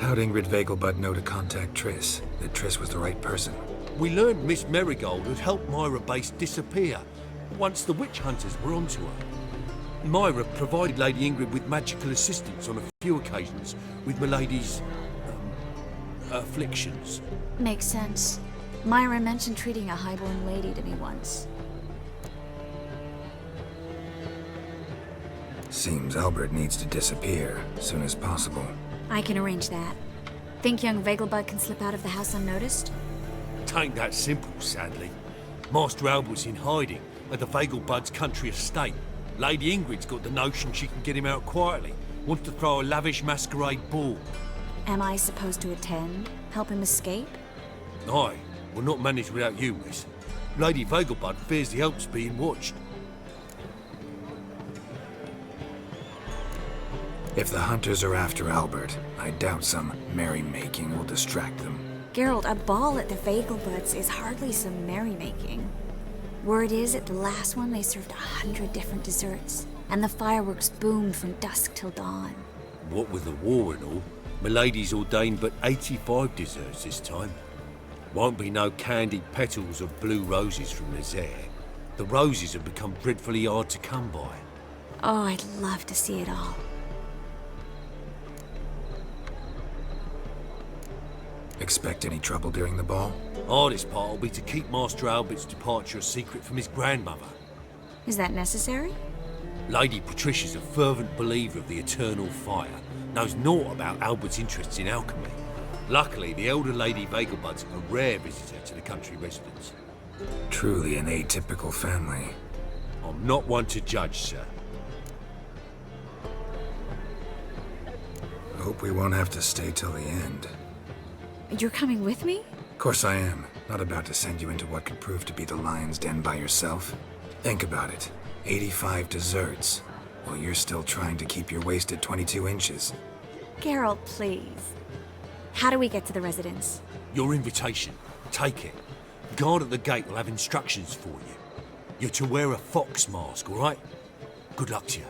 How'd Ingrid Vegelbud know to contact Triss? That Triss was the right person? We learned Miss Marigold had helped Myra Base disappear once the witch hunters were onto her. Myra provided Lady Ingrid with magical assistance on a few occasions with Milady's afflictions. Makes sense. Myra mentioned treating a highborn lady to me once. Seems Albert needs to disappear as soon as possible. I can arrange that. Think young Vegelbud can slip out of the house unnoticed? Tain't that simple, sadly. Master Albert's in hiding at the Vegelbud's country estate. Lady Ingrid's got the notion she can get him out quietly. Wants to throw a lavish masquerade ball. Am I supposed to attend? Help him escape? Aye, we'll not manage without you, miss. Lady Vegelbud fears the help's being watched. If the hunters are after Albert, I doubt some merrymaking will distract them. Geralt, a ball at the Vegelbuds is hardly some merrymaking. Word is, at the last one they served 100 different desserts, and the fireworks boomed from dusk till dawn. What with the war and all, Milady's ordained but 85 desserts this time. Won't be no candied petals of blue roses from Nazaire. The roses have become dreadfully hard to come by. Oh, I'd love to see it all. Expect any trouble during the ball? Hardest part will be to keep Master Albert's departure a secret from his grandmother. Is that necessary? Lady Patricia's a fervent believer of the eternal fire, knows naught about Albert's interests in alchemy. Luckily, the elder Lady Vegelbud's a rare visitor to the country residence. Truly an atypical family. I'm not one to judge, sir. Hope we won't have to stay till the end. You're coming with me? Of course I am. Not about to send you into what could prove to be the lion's den by yourself. Think about it. 85 desserts, while you're still trying to keep your waist at 22 inches. Geralt, please. How do we get to the residence? Your invitation. Take it. Guard at the gate will have instructions for you. You're to wear a fox mask, all right? Good luck to you.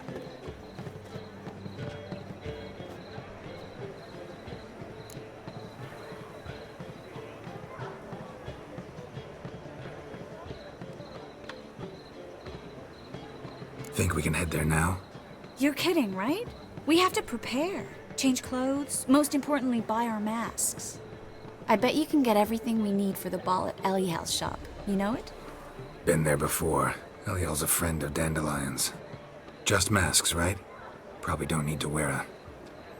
Think we can head there now? You're kidding, right? We have to prepare. Change clothes, most importantly, buy our masks. I bet you can get everything we need for the ball at Eliel's shop. You know it? Been there before. Eliel's a friend of Dandelion's. Just masks, right? Probably don't need to wear a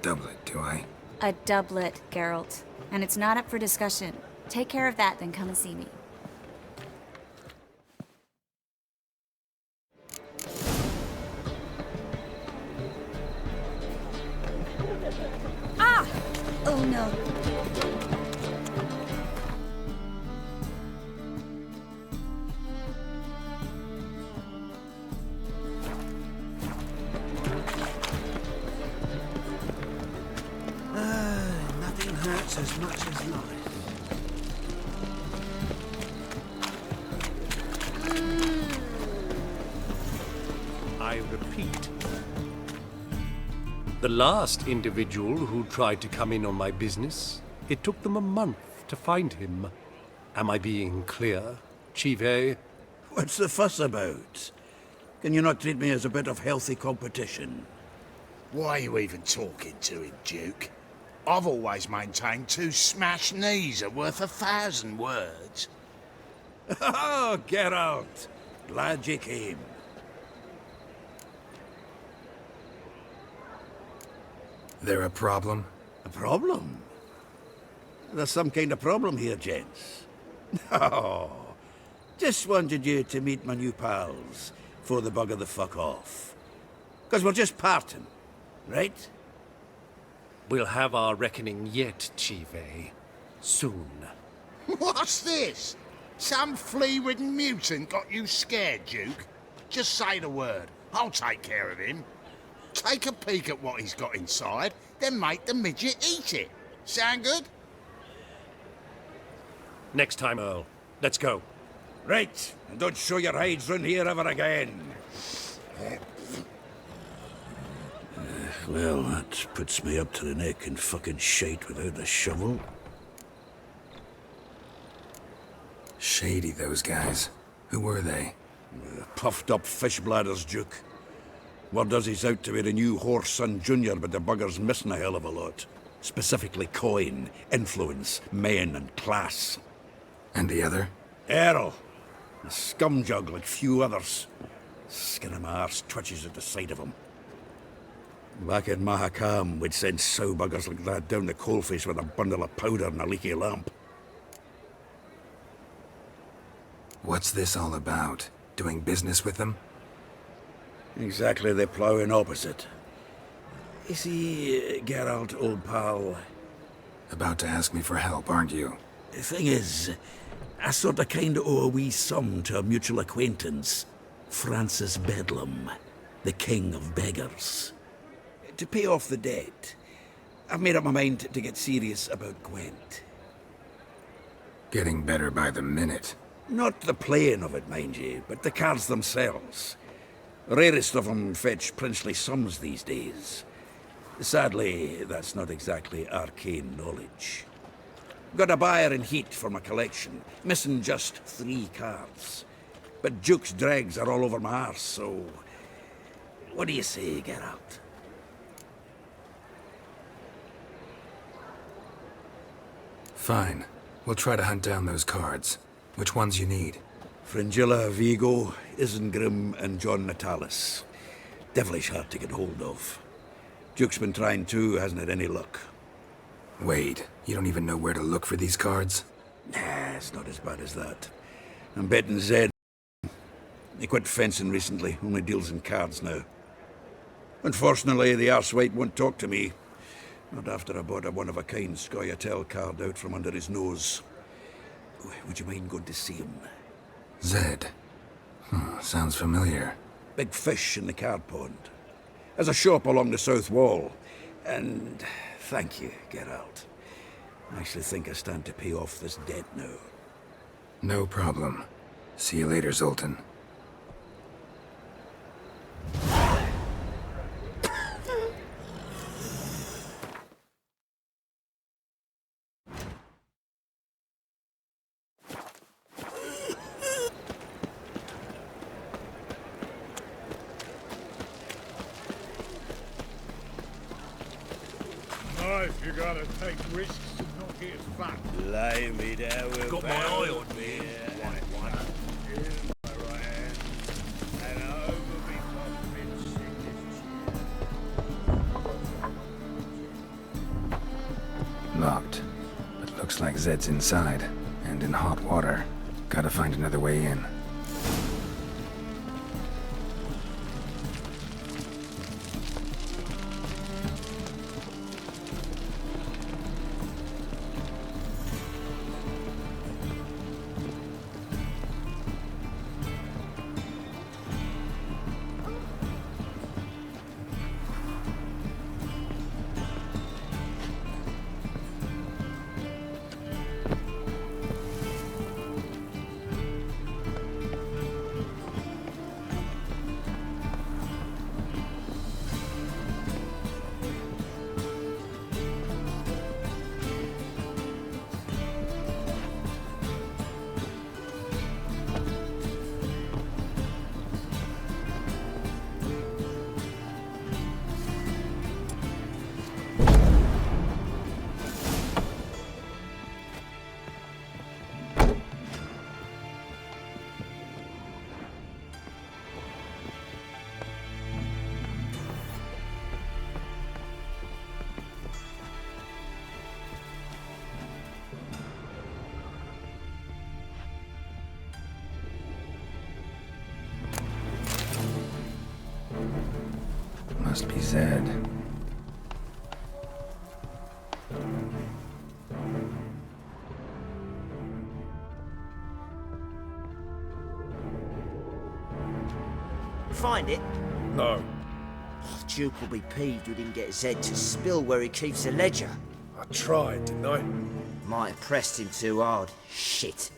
doublet, do I? A doublet, Geralt. And it's not up for discussion. Take care of that, then come and see me. Ah! Oh no. Nothing hurts as much as life. I repeat. The last individual who tried to come in on my business, it took them a month to find him. Am I being clear, Chive? What's the fuss about? Can you not treat me as a bit of healthy competition? Why are you even talking to him, Duke? I've always maintained 2 smashed knees are worth 1,000 words. Oh, get out! Glad you came. There a problem? A problem? There's some kind of problem here, gents. No. Just wanted you to meet my new pals before they bugger the fuck off. 'Cause we're just parting, right? We'll have our reckoning yet, Chive. Soon. What's this? Some flea-ridden mutant got you scared, Duke? Just say the word. I'll take care of him. Take a peek at what he's got inside, then make the midget eat it. Sound good? Next time, Earl. Let's go. Right, and don't show your hides round here ever again. Well, that puts me up to the neck in fucking shite without a shovel. Shady, those guys. Who were they? Puffed up fish bladders, Duke. Word does he's out to be the new Horse Son Jr., but the bugger's missing a hell of a lot. Specifically coin, influence, men, and class. And the other? Errol. A scumjug like few others. Skin of my arse twitches at the sight of him. Back in Mahakam, we'd send sow buggers like that down the coalface with a bundle of powder and a leaky lamp. What's this all about? Doing business with them? Exactly the ploughing opposite. You see, Geralt, old pal, About to ask me for help, aren't you? the thing is, I sort of kind of owe a wee sum to a mutual acquaintance, Francis Bedlam, the king of beggars. To pay off the debt, I've made up my mind to get serious about Gwent. Getting better by the minute. Not the playing of it, mind you, but the cards themselves. Rarest of them fetch princely sums these days. Sadly, that's not exactly arcane knowledge. Got a buyer in heat for my collection, missing just 3 cards. But Duke's dregs are all over my arse, so... What do you say, Geralt? Fine. We'll try to hunt down those cards. Which ones you need? Fringilla, Vigo, Isengrim, and John Natalis. Devilish hard to get hold of. Duke's been trying too, hasn't had any luck. Wait, you don't even know where to look for these cards? Nah, it's not as bad as that. I'm betting Zed. He quit fencing recently, only deals in cards now. Unfortunately, the arsewite won't talk to me. Not after I bought a one-of-a-kind Scoia'tael card out from under his nose. Would you mind going to see him? Zed. Sounds familiar. Big fish in the card pond. Has a shop along the south wall. And thank you, Geralt. I actually think I stand to pay off this debt now. No problem. See you later, Zoltan. Life, you gotta take risks and not get fucked. Lay me down with Got my eye on me. White one. In my right hand. And over me coffin signature. Locked. But looks like Zed's inside. And in hot water. Gotta find another way in. Must be Zed. Find it? No, Duke will be peeved we didn't get Zed to spill where he keeps the ledger. I tried, didn't I? Might have pressed him too hard. Shit.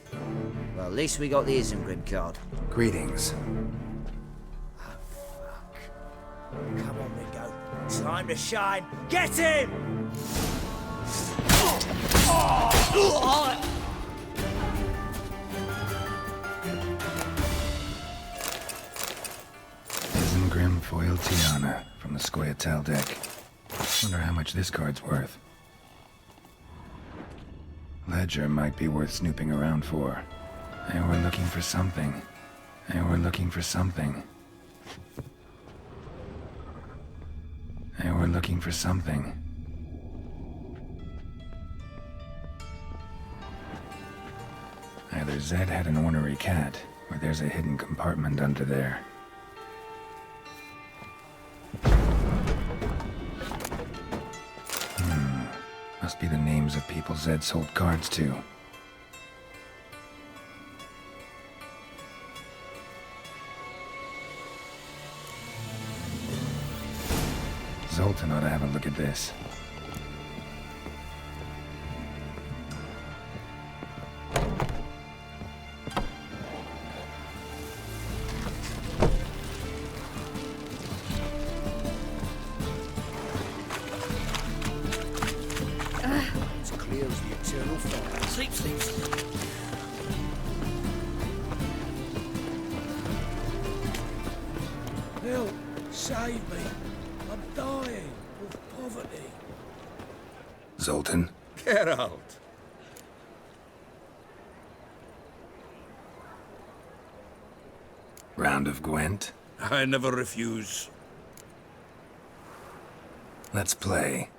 Well, at least we got the Isengrim card. Greetings. Come on, Ringo. Time to shine. Get him! Isengrim Foil Tiana from the Scoia'tael deck. Wonder how much this card's worth. Ledger might be worth snooping around for. They were looking for something. They were looking for something. They were looking for something. Either Zed had an ornery cat, or there's a hidden compartment under there. Must be the names of people Zed sold cards to. Zoltan ought to have a look at this. It's clear as the eternal fire. Sleep, sleep, sleep. Help! Save me! I'm dying of poverty. Zoltan? Get out. Round of Gwent? I never refuse. Let's play.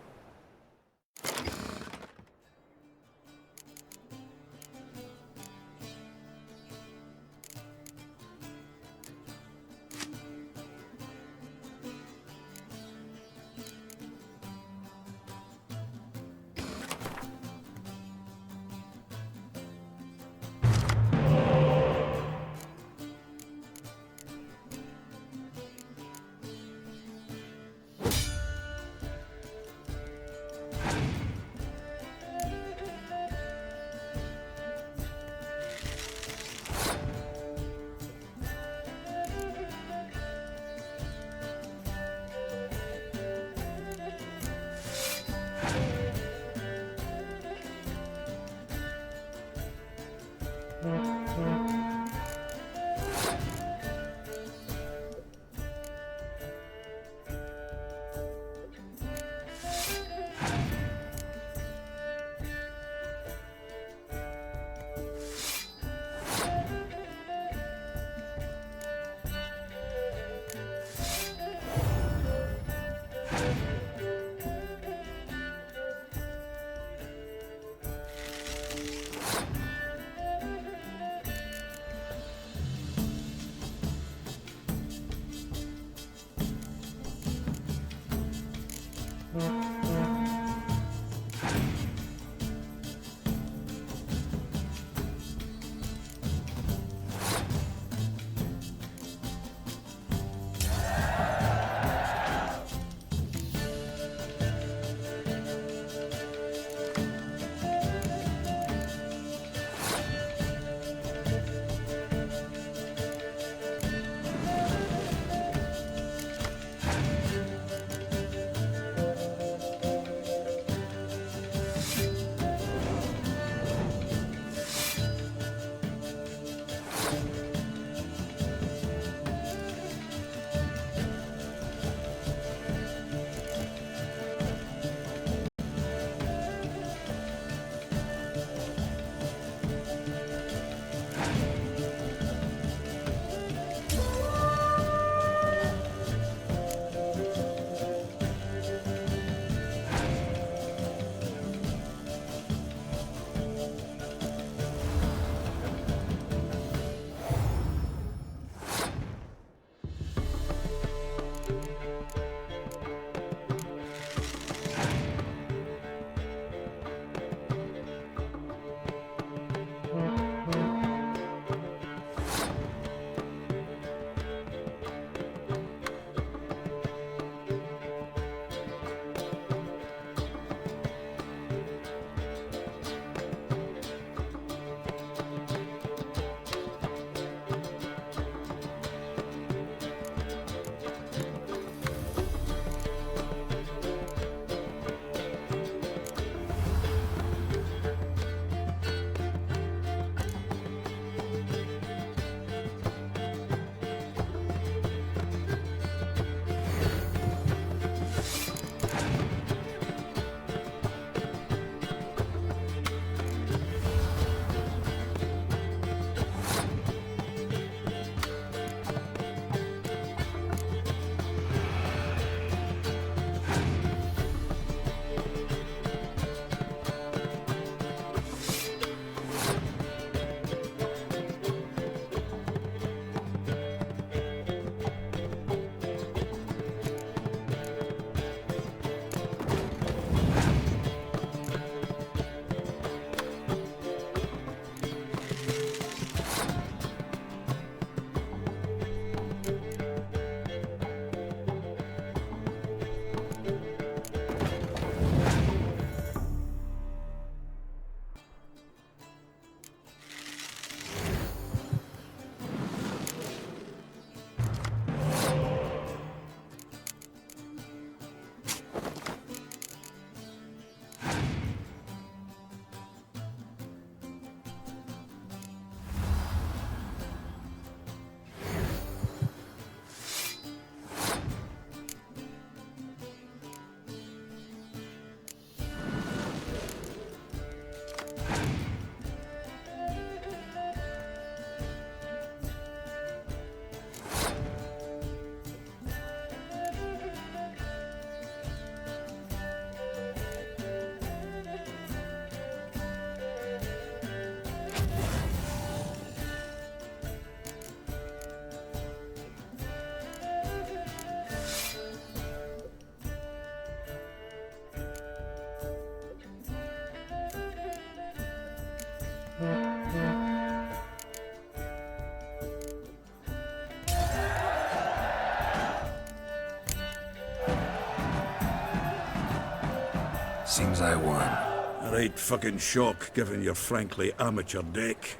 Seems I won. A right fucking shock, given your frankly amateur deck.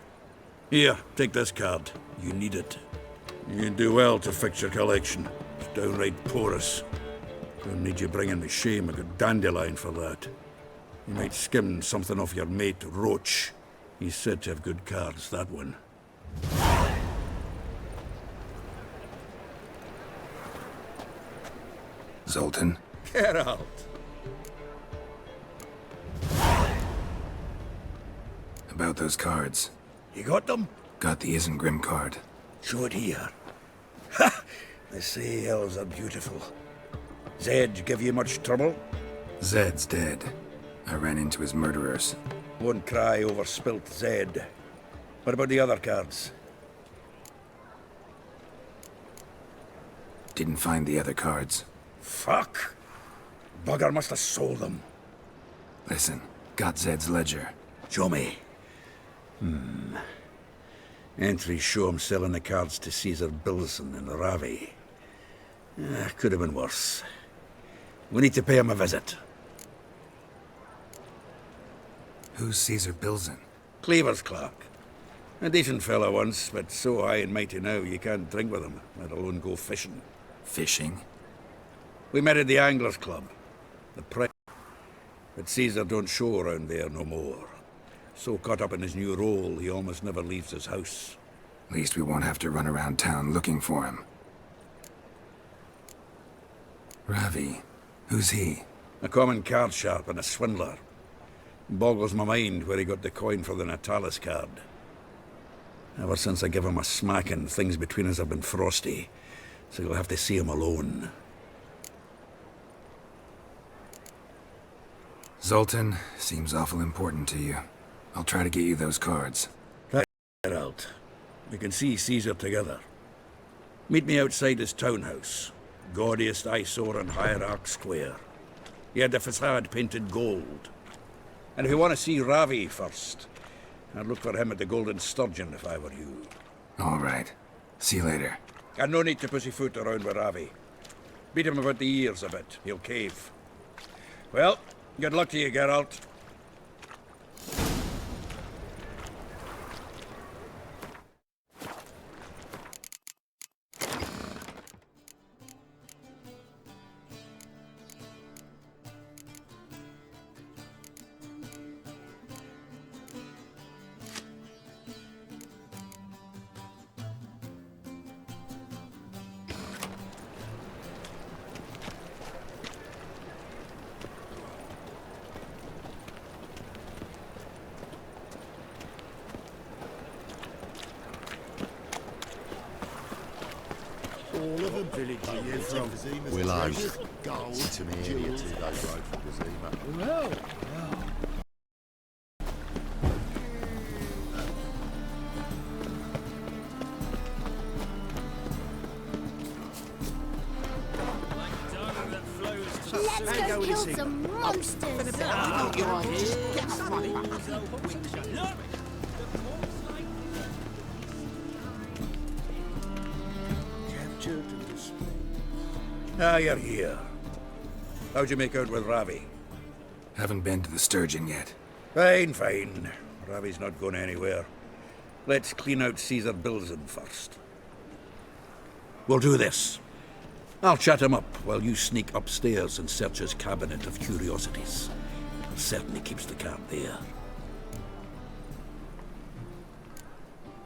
Here, take this card. You need it. You do well to fix your collection. It's downright porous. Don't need you bringing me shame. I got dandelion for that. You might skim something off your mate, Roach. He's said to have good cards, that one. Zoltan? Get out! About those cards. You got them? Got the Isengrim card. Show it here. Ha! They say elves are beautiful. Zed give you much trouble? Zed's dead. I ran into his murderers. Won't cry over spilt Zed. What about the other cards? Didn't find the other cards. Fuck! Bugger must have sold them. Listen, got Zed's ledger. Show me. Entries show him selling the cards to Caesar Bilson and Ravi. Could have been worse. We need to pay him a visit. Who's Caesar Bilson? Cleaver's clerk. A decent fellow once, but so high and mighty now you can't drink with him, let alone go fishing. Fishing? We met at the Anglers Club. The price. But Caesar don't show around there no more. So caught up in his new role, he almost never leaves his house. At least we won't have to run around town looking for him. Ravi? Who's he? A common card sharp and a swindler. Boggles my mind where he got the coin for the Natalis card. Ever since I gave him a smacking, things between us have been frosty. So you'll have to see him alone. Zoltan, seems awful important to you. I'll try to get you those cards. Get out. We can see Caesar together. Meet me outside his townhouse. Gaudiest eyesore on Hierarch Square. He had the facade painted gold. And if you want to see Ravi first, I'd look for him at the Golden Sturgeon if I were you. All right. See you later. And no need to pussyfoot around with Ravi. Beat him about the ears a bit. He'll cave. Well, good luck to you, Geralt. Willow. To me, only a 2-day road from Gazima. Well, let's go kill some monsters. Ah, you're here. How'd you make out with Ravi? Haven't been to the Sturgeon yet. Fine, fine. Ravi's not going anywhere. Let's clean out Caesar Bilson first. We'll do this. I'll chat him up while you sneak upstairs and search his cabinet of curiosities. Certainly keeps the card there.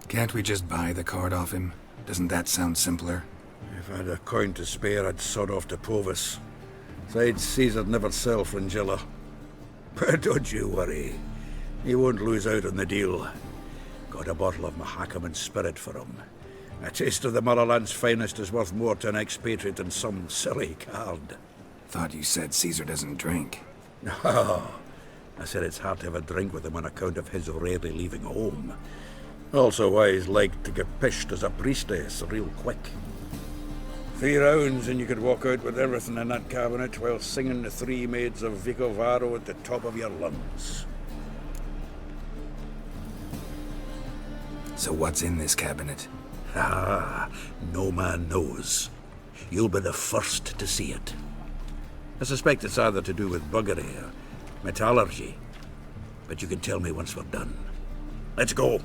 Can't we just buy the card off him? Doesn't that sound simpler? If I had a coin to spare, I'd sod off to Provis. Besides, Caesar'd never sell Fringilla. But don't you worry. He won't lose out on the deal. Got a bottle of Mahakaman spirit for him. A taste of the motherland's finest is worth more to an expatriate than some silly card. Thought you said Caesar doesn't drink. No. I said it's hard to have a drink with him on account of his rarely leaving home. Also why he's like to get pished as a priestess real quick. 3 rounds and you could walk out with everything in that cabinet while singing the 3 maids of Vicovaro at the top of your lungs. So what's in this cabinet? Ah, no man knows. You'll be the first to see it. I suspect it's either to do with buggery metallurgy. But you can tell me once we're done. Let's go.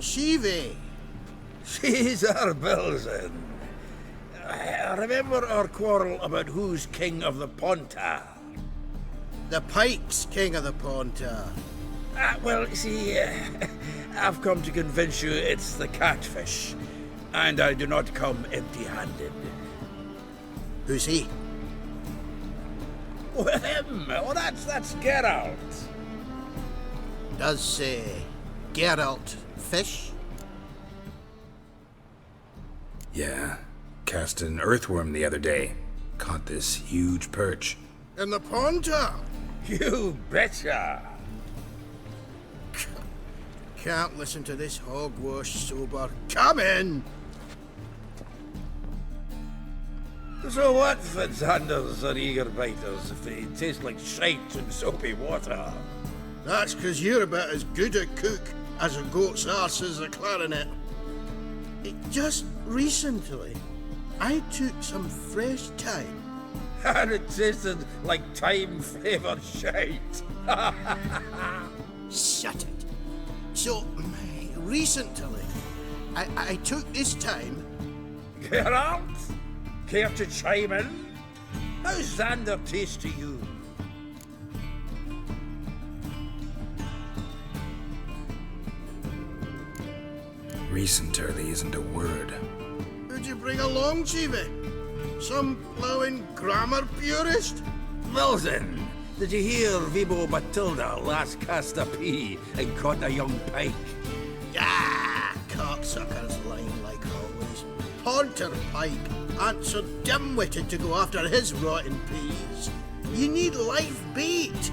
Shivi! Caesar Belzen. Remember our quarrel about who's king of the Pontar? The Pike's king of the Pontar. Well, see, I've come to convince you it's the catfish. And I do not come empty-handed. Who's he? Well, him. Oh, that's Geralt. Does Geralt fish? Yeah. Cast an earthworm the other day. Caught this huge perch. In the Pontar? You betcha. Can't listen to this hogwash sober. Come in! So what, Fitzhanders or eager biters, if they taste like shite in soapy water? That's 'cause you're about as good a cook as a goat's arse is a clarinet. Just recently, I took some fresh thyme. And it tasted like thyme-flavoured shite. Shut it. So, recently, I took this thyme. Geralt? Care to chime in? How's Xander taste to you? Recenterly isn't a word. Who'd you bring along, Chibi? Some blowing grammar purist? Wilson, did you hear Vibo Matilda last cast a pea and caught a young pike? Ah, cocksucker's lying like always. Pontar Pike aren't so dim-witted to go after his rotten peas. You need live bait.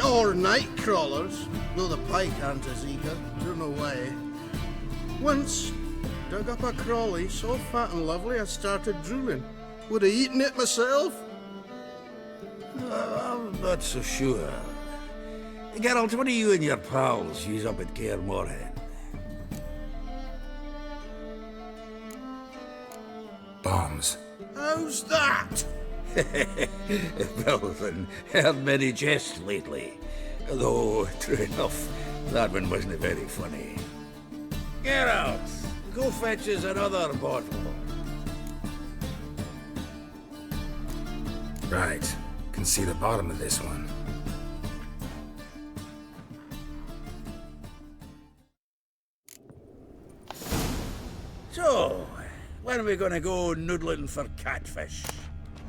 Or night crawlers, though the pike aren't as eager. Don't know why. Once, dug up a crawly so fat and lovely I started drooling. Would have eaten it myself. I'm not so sure. Geralt, what do you and your pals use up at Caer Morhen? Bombs. How's that? Belvin, heard many jests lately. Though, true enough, that one wasn't very funny. Geralt, go fetch us another bottle. Right. Can see the bottom of this one. So, when are we gonna go noodling for catfish?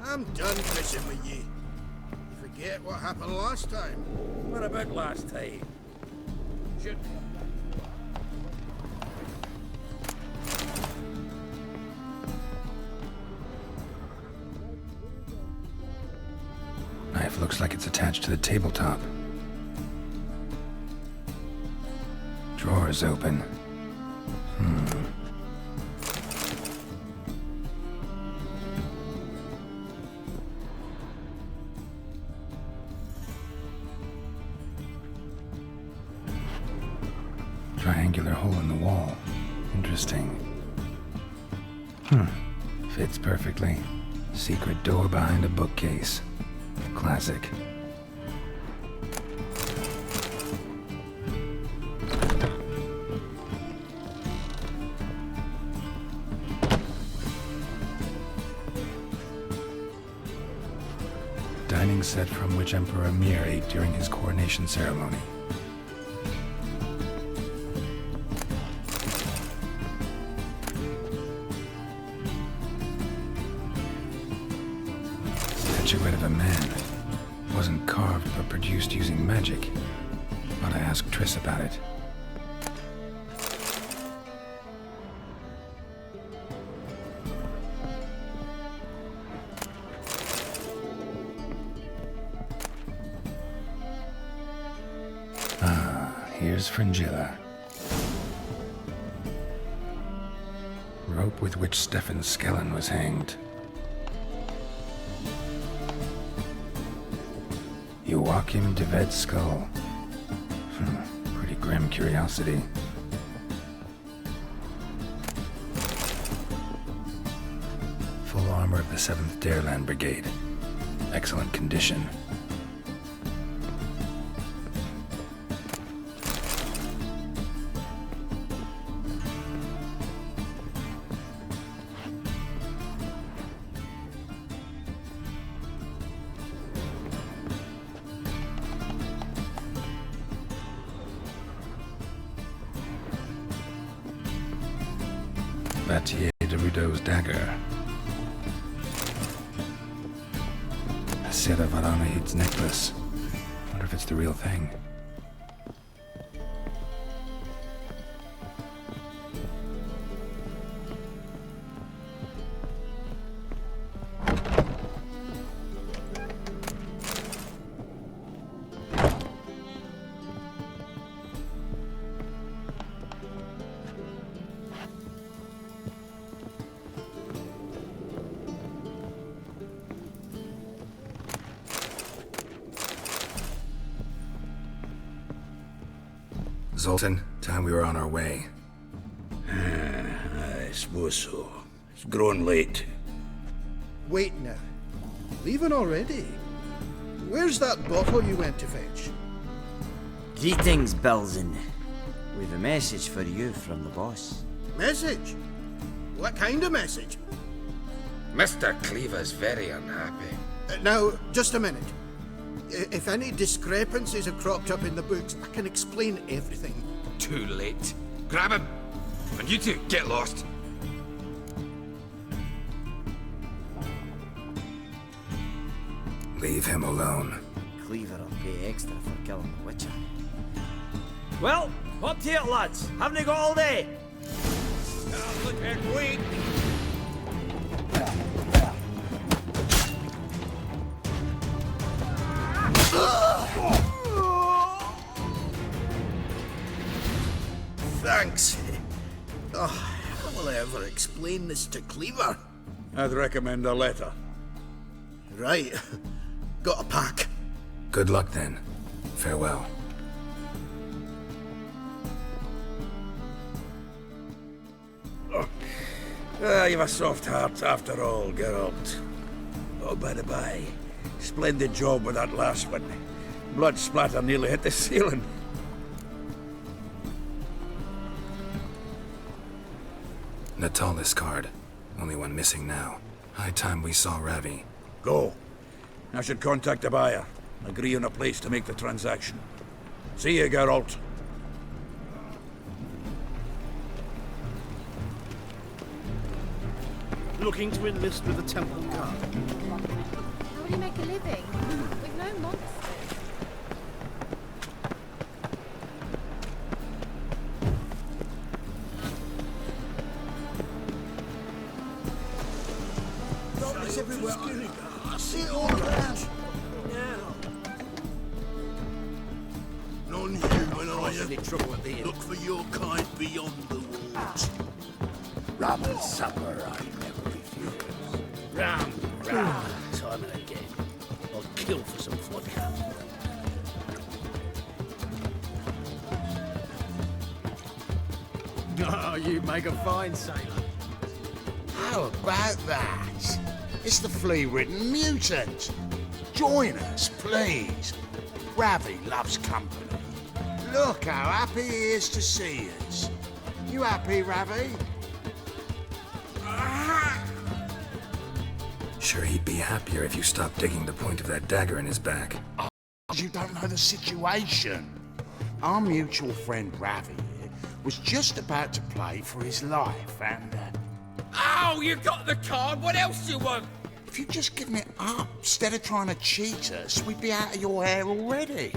I'm done fishing with ye. You forget what happened last time. What about last time? Shoot. Knife looks like it's attached to the tabletop. Drawer's open. Triangular hole in the wall. Interesting. Fits perfectly. Secret door behind a bookcase. Classic. Dining set from which Emperor Mir ate during his coronation ceremony. Statuette of a man. Wasn't carved, but produced using magic. Ought to ask Triss about it. Here's Fringilla. Rope with which Stefan Skellen was hanged. Joachim de Ved's skull. Pretty grim curiosity. armor of the 7th Dareland Brigade. Excellent condition. Mathieu de Rudeau's dagger. Sarah Varanahid's necklace. Wonder if it's the real thing. Zoltan, time we were on our way. I suppose so. It's growing late. Wait now. Leaving already? Where's that bottle you went to fetch? Greetings, Belzen. We've a message for you from the boss. Message? What kind of message? Mr. Cleaver's very unhappy. Now, just a minute. If any discrepancies have cropped up in the books, I can explain everything. Too late. Grab him! And you two, get lost. Leave him alone. Cleaver will pay extra for killing the Witcher. Well, up to it, lads. Haven't you got all day? Look at wait! Thanks. Oh, how will I ever explain this to Cleaver? I'd recommend a letter. Right. Got a pack. Good luck then. Farewell. You've a soft heart after all, Geralt. Oh, by the by, splendid job with that last one. Blood splatter nearly hit the ceiling. Natalis card. Only one missing now. High time we saw Ravi. Go. I should contact the buyer. Agree on a place to make the transaction. See you, Geralt. Looking to enlist with the Temple Guard. How would he make a living? With no monsters. Zombies everywhere. I see it all around. Non-human, are you? Look for your kind beyond the walls. Rabbit supper I never refuse. Round, time and again. I'll kill for some vodka. Oh, you make a fine sailor. How about that? It's the flea-ridden mutant. Join us, please. Ravi loves company. Look how happy he is to see us. You happy, Ravi? Sure, he'd be happier if you stopped digging the point of that dagger in his back. Oh, you don't know the situation. Our mutual friend Ravi here was just about to play for his life and... Oh, you got the card! What else do you want? If you'd just given it up, instead of trying to cheat us, we'd be out of your hair already.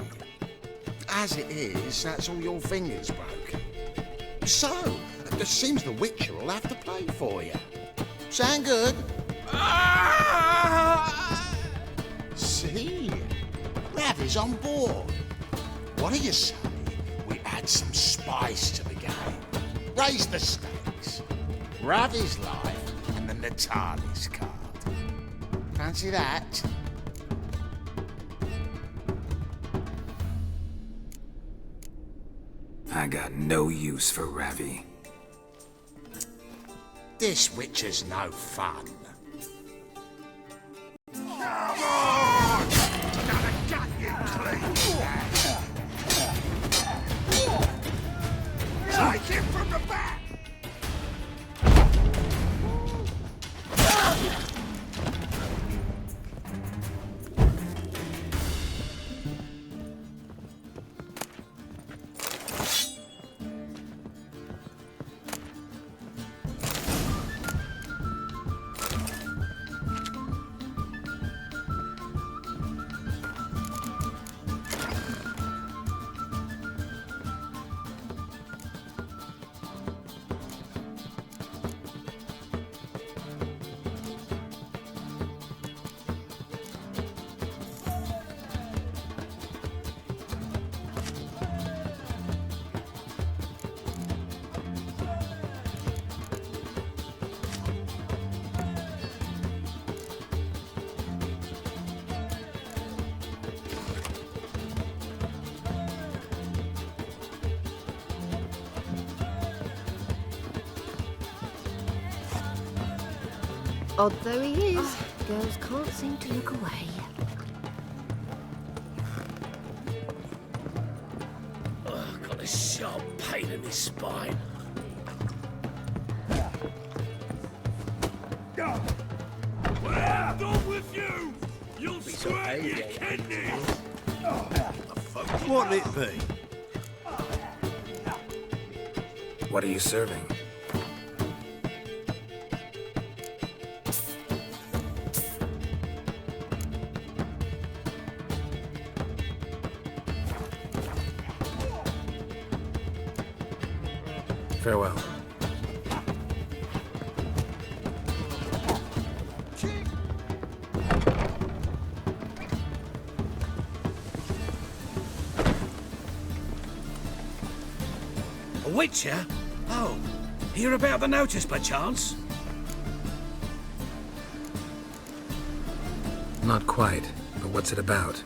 As it is, that's all your fingers broken. So, it seems the Witcher will have to play for you. Sound good? See? Ravi's on board. What do you say we add some spice to the game? Raise the stakes. Ravi's life and the Natalis card. Fancy that? I got no use for Ravi. This Witcher's no fun. a bat! Odd though he is, girls can't seem to look away. I've got a sharp pain in my spine. Well, done with you! You'll sweat your kidneys! What'll it be? What are you serving? Farewell. A witcher? Oh, hear about the notice by chance? Not quite, but what's it about?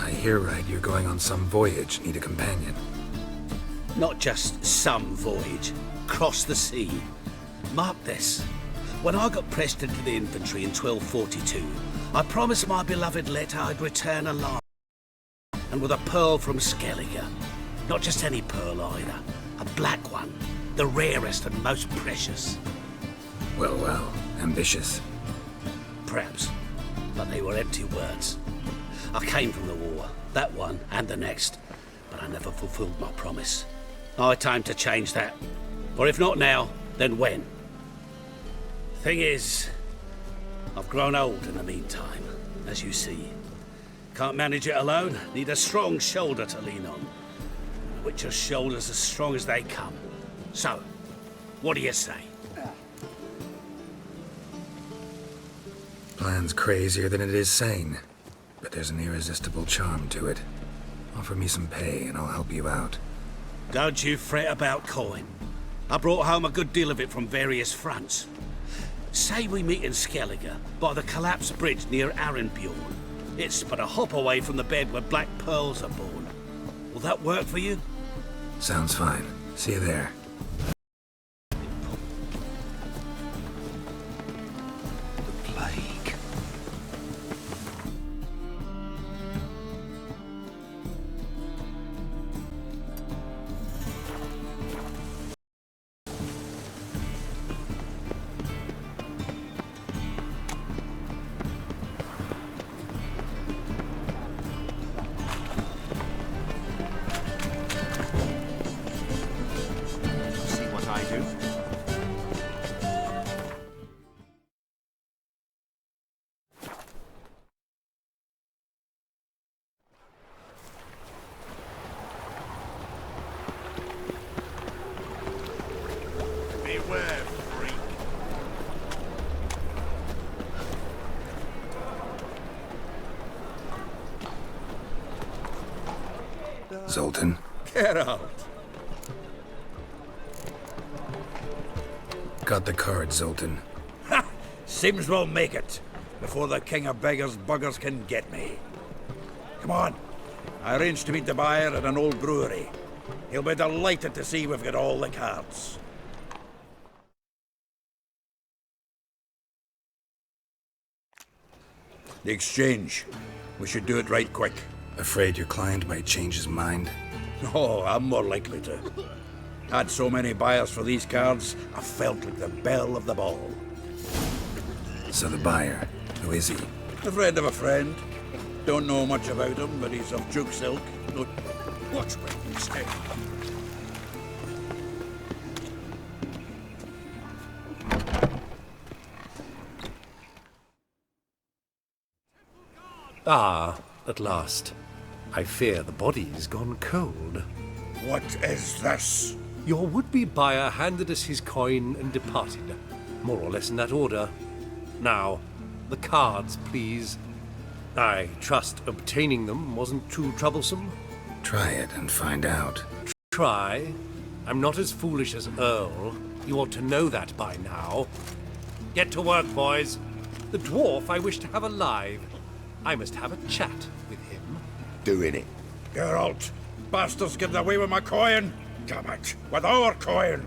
I hear right you're going on some voyage, need a companion. Not just some voyage. Cross the sea. Mark this. When I got pressed into the infantry in 1242, I promised my beloved Let I'd return alive. And with a pearl from Skellige. Not just any pearl either. A black one. The rarest and most precious. Well, well, ambitious. Perhaps. But they were empty words. I came from the war. That one and the next. But I never fulfilled my promise. High time to change that. Or if not now, then when? Thing is, I've grown old in the meantime, as you see. Can't manage it alone, need a strong shoulder to lean on. Which are shoulders as strong as they come. So, what do you say? Plan's crazier than it is sane, but there's an irresistible charm to it. Offer me some pay and I'll help you out. Don't you fret about coin. I brought home a good deal of it from various fronts. Say we meet in Skellige, by the collapsed bridge near Arenbjorn. It's but a hop away from the bed where black pearls are born. Will that work for you? Sounds fine. See you there. The plague. Zoltan. Get out. Got the card, Zoltan. Ha! Seems we'll make it before the king of beggars buggers can get me. Come on. I arranged to meet the buyer at an old brewery. He'll be delighted to see we've got all the cards. The exchange. We should do it right quick. Afraid your client might change his mind? Oh, I'm more likely to. Had so many buyers for these cards, I felt like the belle of the ball. So the buyer, who is he? A friend of a friend. Don't know much about him, but he's of Duke silk. Look, watch where you stay. Ah, at last. I fear the body's gone cold. What is this? Your would-be buyer handed us his coin and departed. More or less in that order. Now, the cards, please. I trust obtaining them wasn't too troublesome. Try it and find out. Try? I'm not as foolish as Earl. You ought to know that by now. Get to work, boys. The dwarf I wish to have alive. I must have a chat with him. Doing it. Geralt, bastards getting away with my coin. Damn it, with our coin.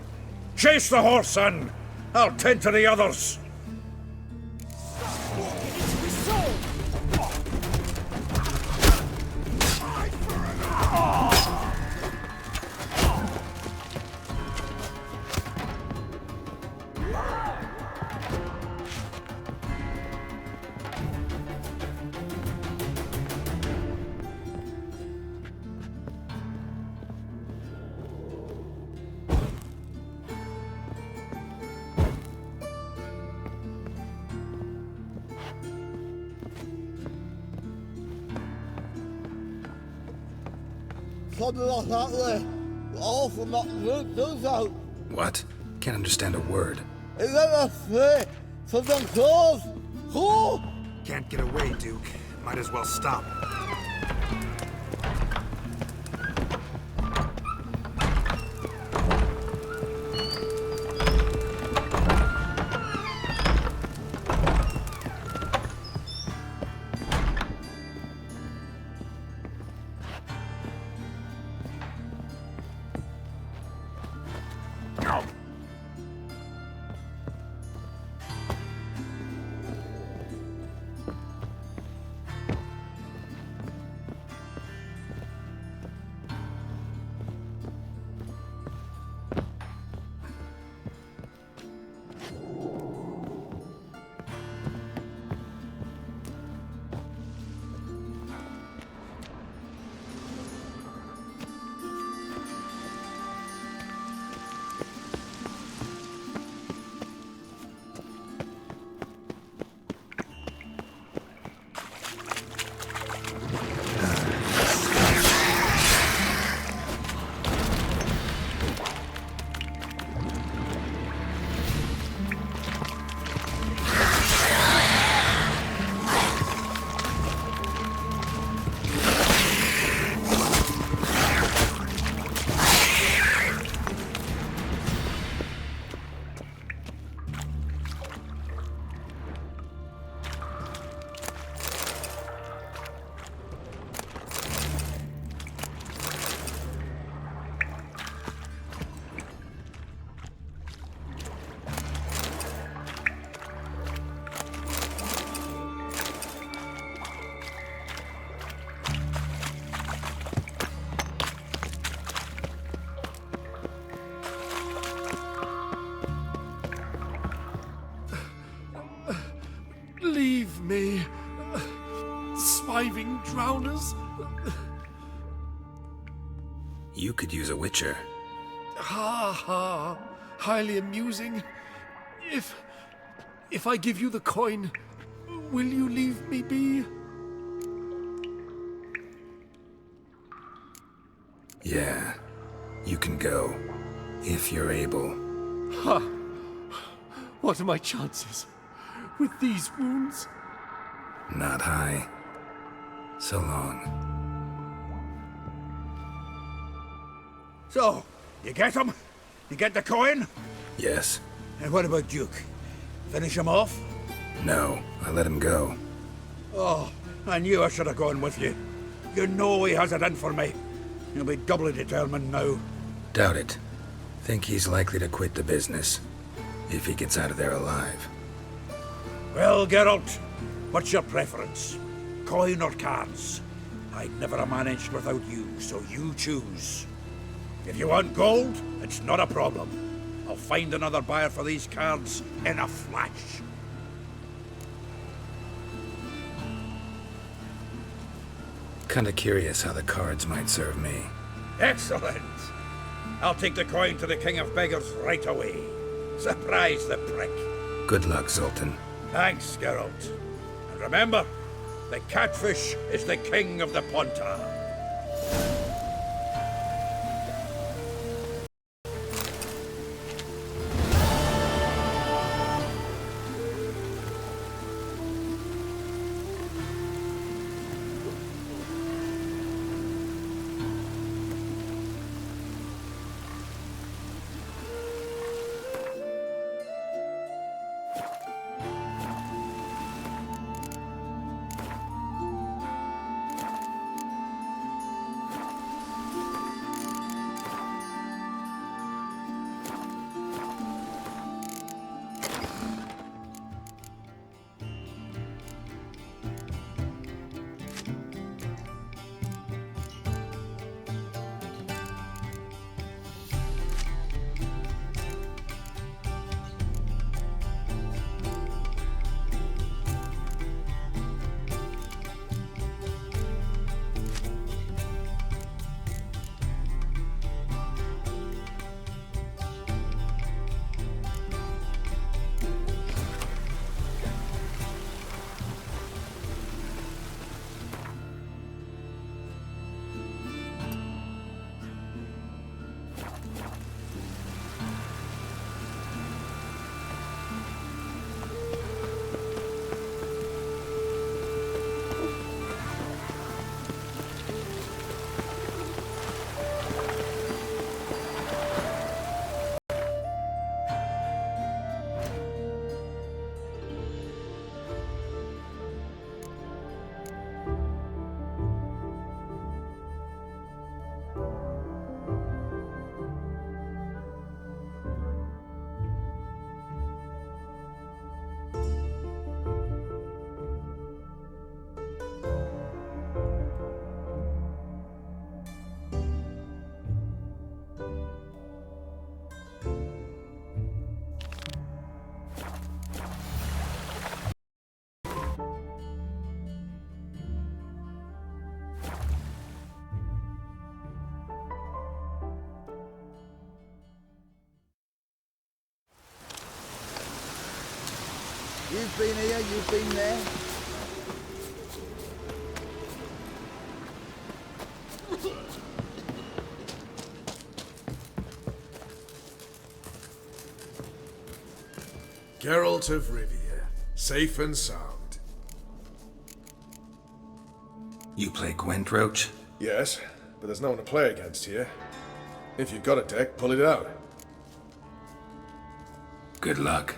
Chase the horse, son. I'll tend to the others. Something like that way. All from that root does out. What? Can't understand a word. Is that a thing? Something close. Cool. Can't get away, Duke. Might as well stop. Leave me, swiving drowners. You could use a witcher. Ha ha, highly amusing. If I give you the coin, will you leave me be? Yeah, you can go, if you're able. Ha! What are my chances with these wounds? Not high. So long. So, you get him? You get the coin? Yes. And what about Duke? Finish him off? No, I let him go. Oh, I knew I should have gone with you. You know he has it in for me. He'll be doubly determined now. Doubt it. Think he's likely to quit the business, if he gets out of there alive. Well, Geralt, what's your preference? Coin or cards? I'd never have managed without you, so you choose. If you want gold, it's not a problem. I'll find another buyer for these cards in a flash. Kinda curious how the cards might serve me. Excellent! I'll take the coin to the King of Beggars right away. Surprise the prick. Good luck, Zoltan. Thanks, Geralt. And remember, the catfish is the king of the Pontar. You've been here, you've been there. Geralt of Rivia, safe and sound. You play Gwent, Roach? Yes, but there's no one to play against here. If you've got a deck, pull it out. Good luck.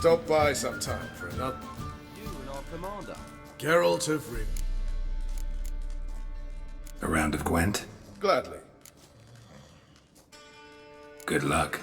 Stop by sometime for another. You and our commander. Geralt of Rivia. A round of Gwent? Gladly. Good luck.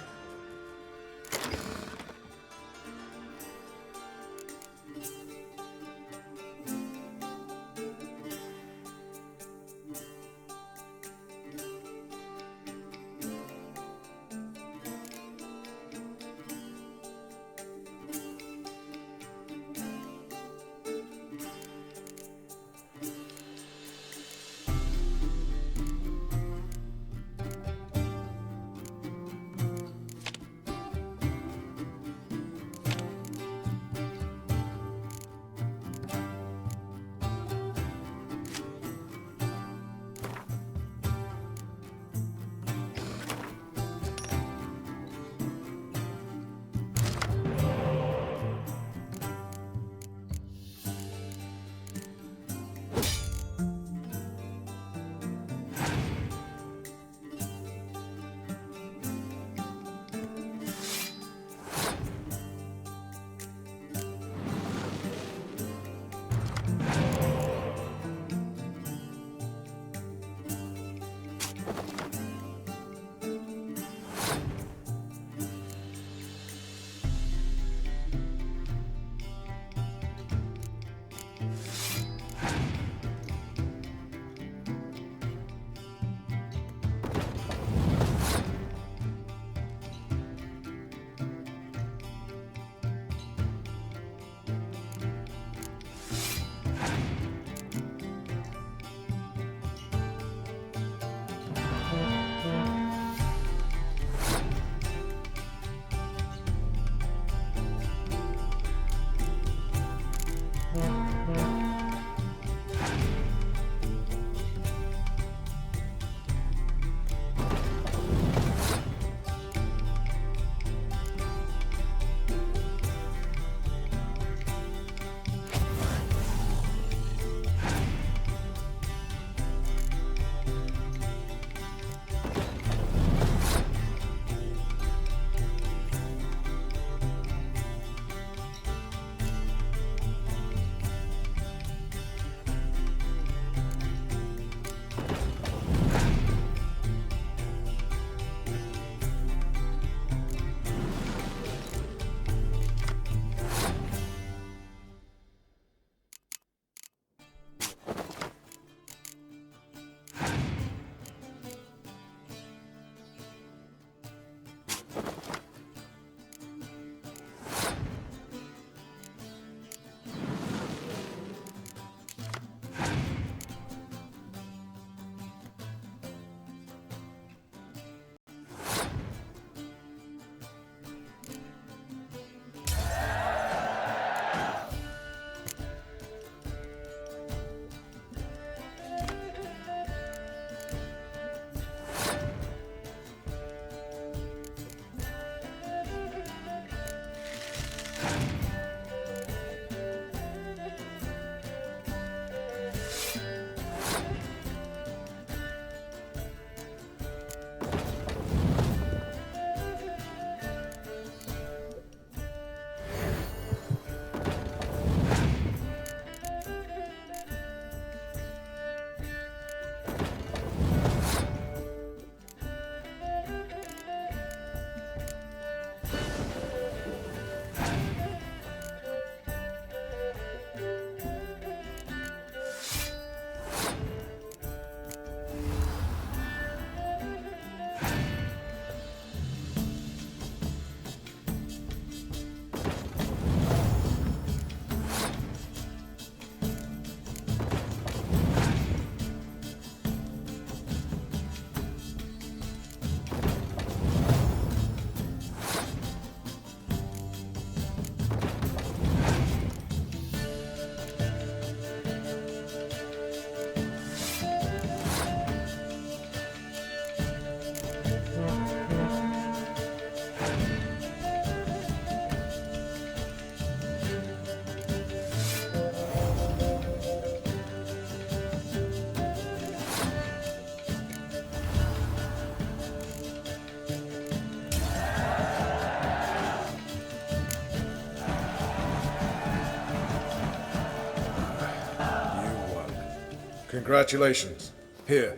Congratulations. Here.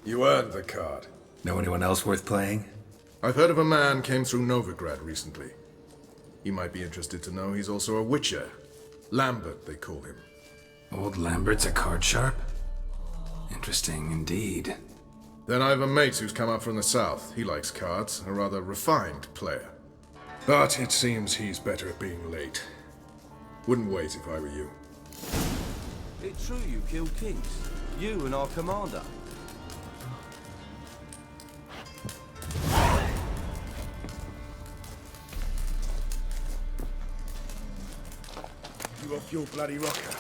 You earned the card. Know anyone else worth playing? I've heard of a man came through Novigrad recently. You might be interested to know he's also a witcher. Lambert, they call him. Old Lambert's a card sharp? Interesting indeed. Then I have a mate who's come up from the south. He likes cards, a rather refined player. But it seems he's better at being late. Wouldn't wait if I were you. It's true you killed kings. You and our commander. You off your bloody rocker.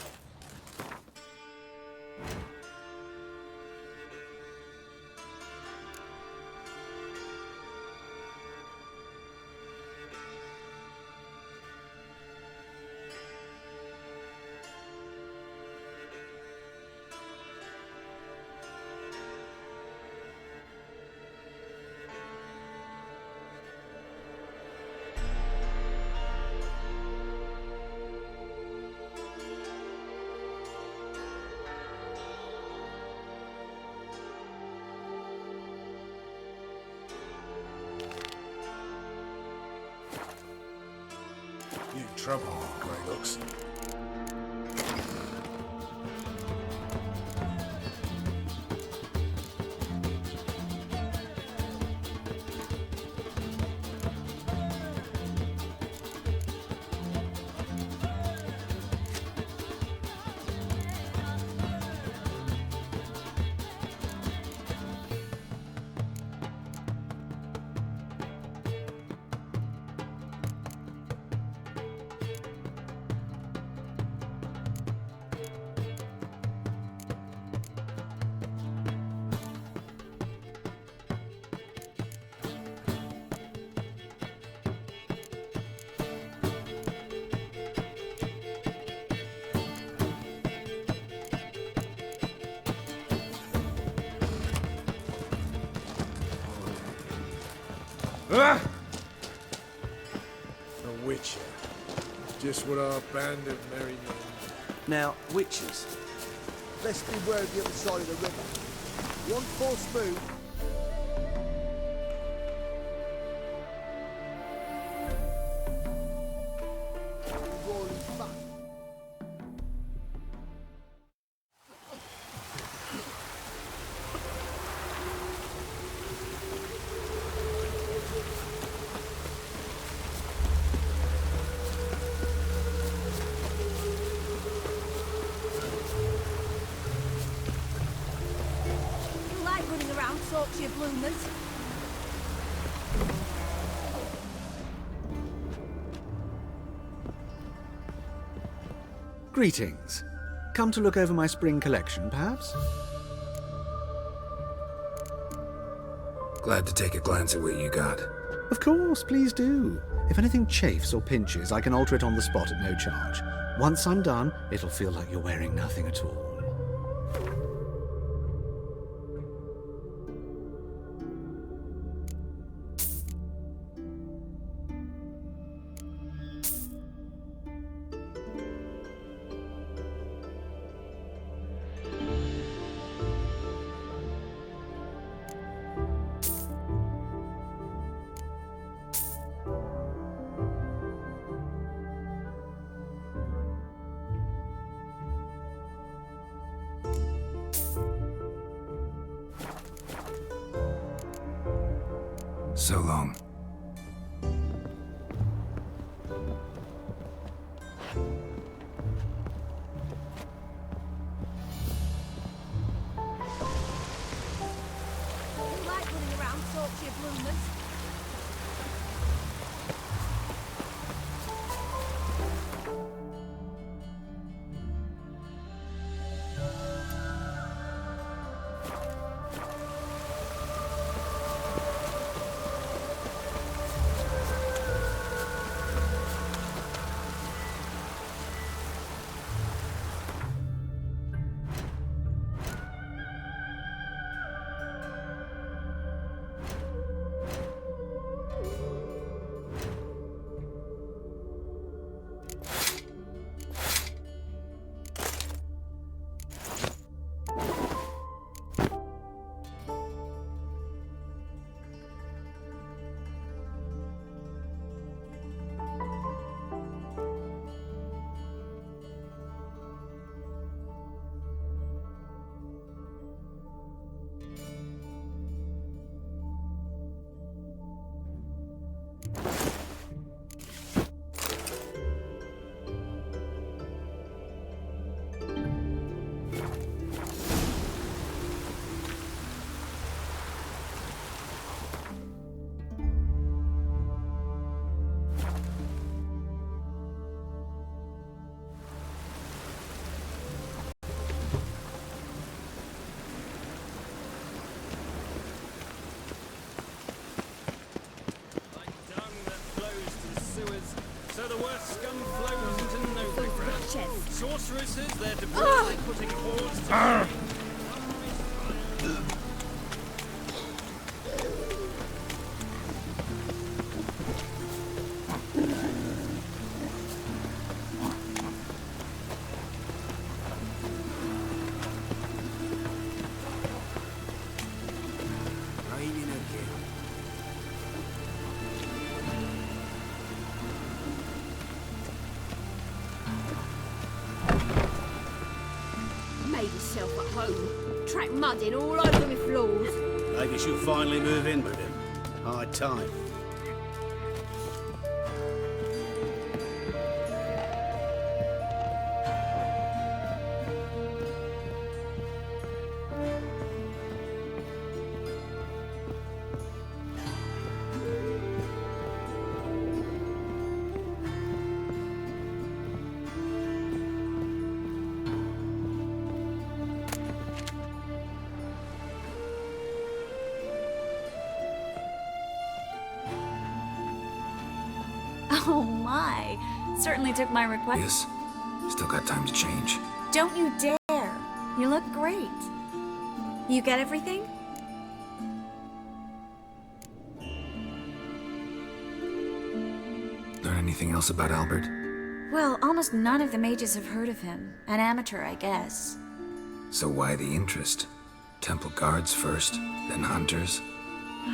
You in trouble, Grey Looks. Ah! A witcher. Just what our band of merry men. Now, witches. Best beware of the other side of the river. One false move. Roaring back. Talk to your bloomers. Greetings. Come to look over my spring collection, perhaps? Glad to take a glance at what you got. Of course, please do. If anything chafes or pinches, I can alter it on the spot at no charge. Once I'm done, it'll feel like you're wearing nothing at all. So long. You like running around, talk to your bloomers. sorceresses, they're deliberately putting horns to... Raining again. Made yourself at home. Track mud in all over my floors. Maybe she'll finally move in with him. High time. Oh my. Certainly took my request. Yes. Still got time to change. Don't you dare. You look great. You get everything? Learn anything else about Albert? Well, almost none of the mages have heard of him. An amateur, I guess. So why the interest? Temple guards first, then hunters?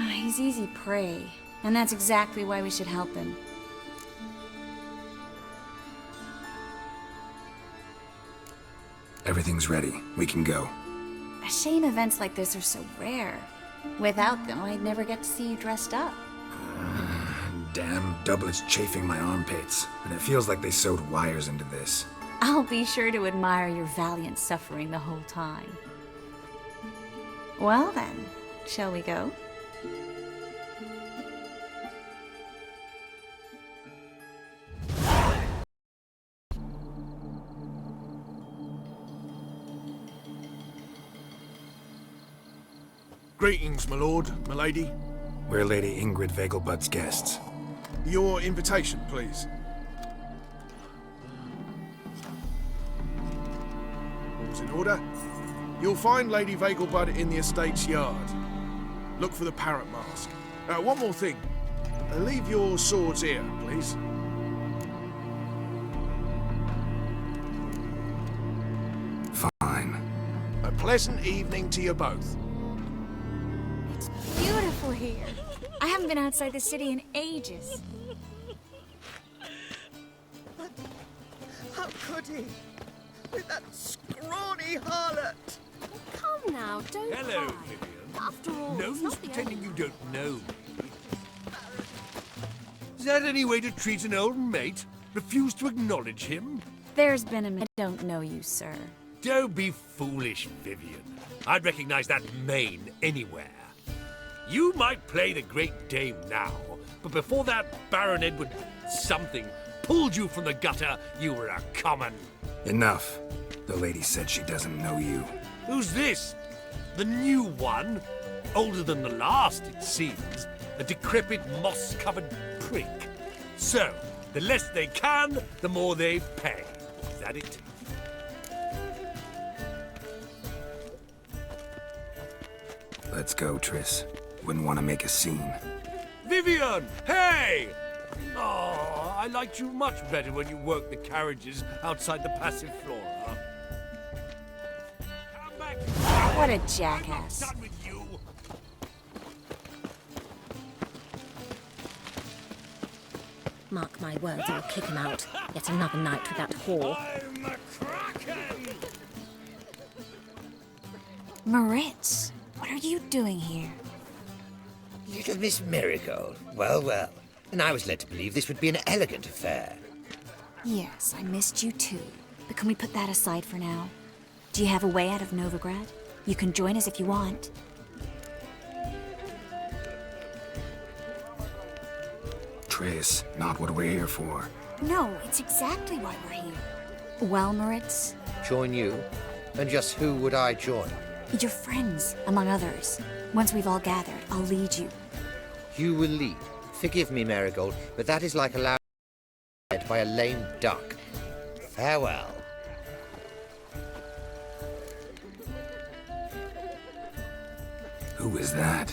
He's easy prey. And that's exactly why we should help him. Everything's ready. We can go. A shame events like this are so rare. Without them, I'd never get to see you dressed up. Damn doublets chafing my armpits, and it feels like they sewed wires into this. I'll be sure to admire your valiant suffering the whole time. Well then, shall we go? Greetings, my lord, my lady. We're Lady Ingrid Vegelbud's guests. Your invitation, please. All's in order. You'll find Lady Vegelbud in the estate's yard. Look for the parrot mask. One more thing. Leave your swords here, please. Fine. A pleasant evening to you both. It's beautiful here. I haven't been outside the city in ages. How could he? With that scrawny harlot! Come now, don't Hello, cry. Vivian. After all, No it's use not the pretending end. you don't know me. Is that any way to treat an old mate? Refuse to acknowledge him? There's been a... I don't know you, sir. Don't be foolish, Vivian. I'd recognize that mane anywhere. You might play the Great Dame now, but before that Baron Edward something pulled you from the gutter, you were a common. Enough. The lady said she doesn't know you. Who's this? The new one? Older than the last, it seems. A decrepit, moss-covered prick. So, the less they can, the more they pay. Is that it? Let's go, Triss. Wouldn't want to make a scene. Vivian! Hey! Oh, I liked you much better when you worked the carriages outside the passive flora. Come back! What a jackass. I'm not done with you. Mark my words, I'll kick him out. Yet another night with that whore. I'm a kraken! Moritz, what are you doing here? Little Miss Marigold. Well, well. And I was led to believe this would be an elegant affair. Yes, I missed you too. But can we put that aside for now? Do you have a way out of Novigrad? You can join us if you want. Triss, not what we're here for. No, it's exactly why we're here. Well, Moritz, Join you? And just who would I join? your friends, among others. Once we've all gathered, I'll lead you. You will lead. Forgive me, Marigold, but that is like allowing by a lame duck. Farewell. Who is that?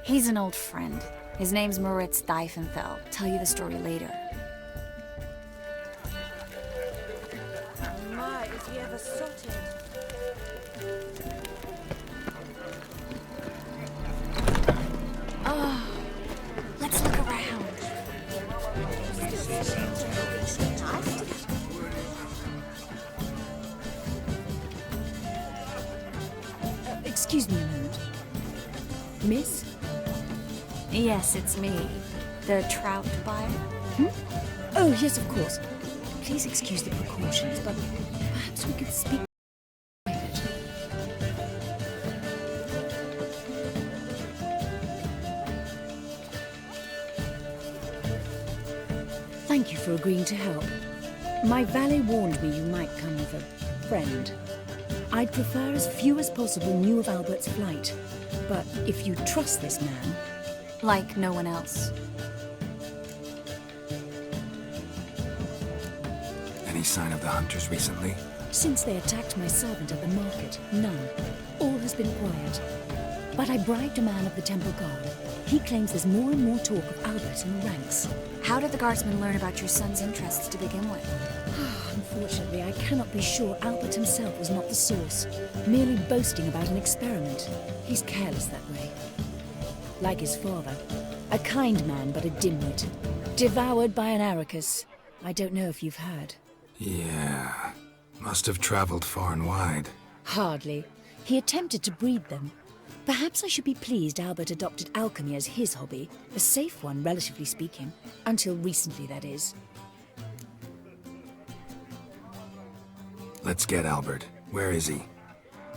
He's an old friend. His name's Moritz Diefenfeld. Tell you the story later. My, is he ever sorted? Oh, let's look around. Excuse me a moment. Miss? Yes, it's me. The trout buyer? Oh, yes, of course. Please excuse the precautions, but perhaps we could speak private. Thank you for agreeing to help. My valet warned me you might come with a friend. I'd prefer as few as possible knew of Albert's flight. But if you trust this man... Like no one else. Any sign of the hunters recently? Since they attacked my servant at the market, none. All has been quiet. But I bribed a man of the Temple Guard. He claims there's more and more talk of Albert in the ranks. How did the guardsmen learn about your son's interests to begin with? Unfortunately, I cannot be sure Albert himself was not the source, merely boasting about an experiment. He's careless that way. Like his father. A kind man, but a dimwit. Devoured by an AORUS. I don't know if you've heard. Yeah. Must have traveled far and wide. Hardly. He attempted to breed them. Perhaps I should be pleased Albert adopted alchemy as his hobby. A safe one, relatively speaking. Until recently, that is. Let's get Albert. Where is he?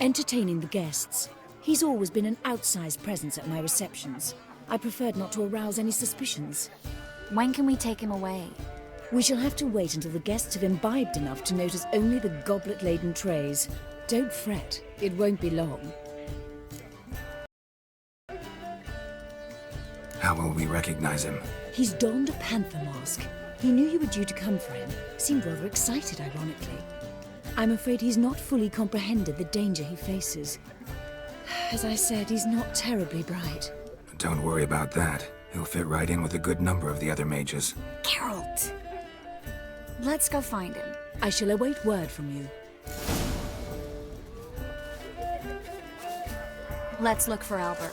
Entertaining the guests. He's always been an outsized presence at my receptions. I preferred not to arouse any suspicions. When can we take him away? We shall have to wait until the guests have imbibed enough to notice only the goblet-laden trays. Don't fret, it won't be long. How will we recognize him? He's donned a panther mask. He knew you were due to come for him. Seemed rather excited, ironically. I'm afraid he's not fully comprehended the danger he faces. As I said, he's not terribly bright. Don't worry about that. He'll fit right in with a good number of the other mages. Geralt! Let's go find him. I shall await word from you. Let's look for Albert.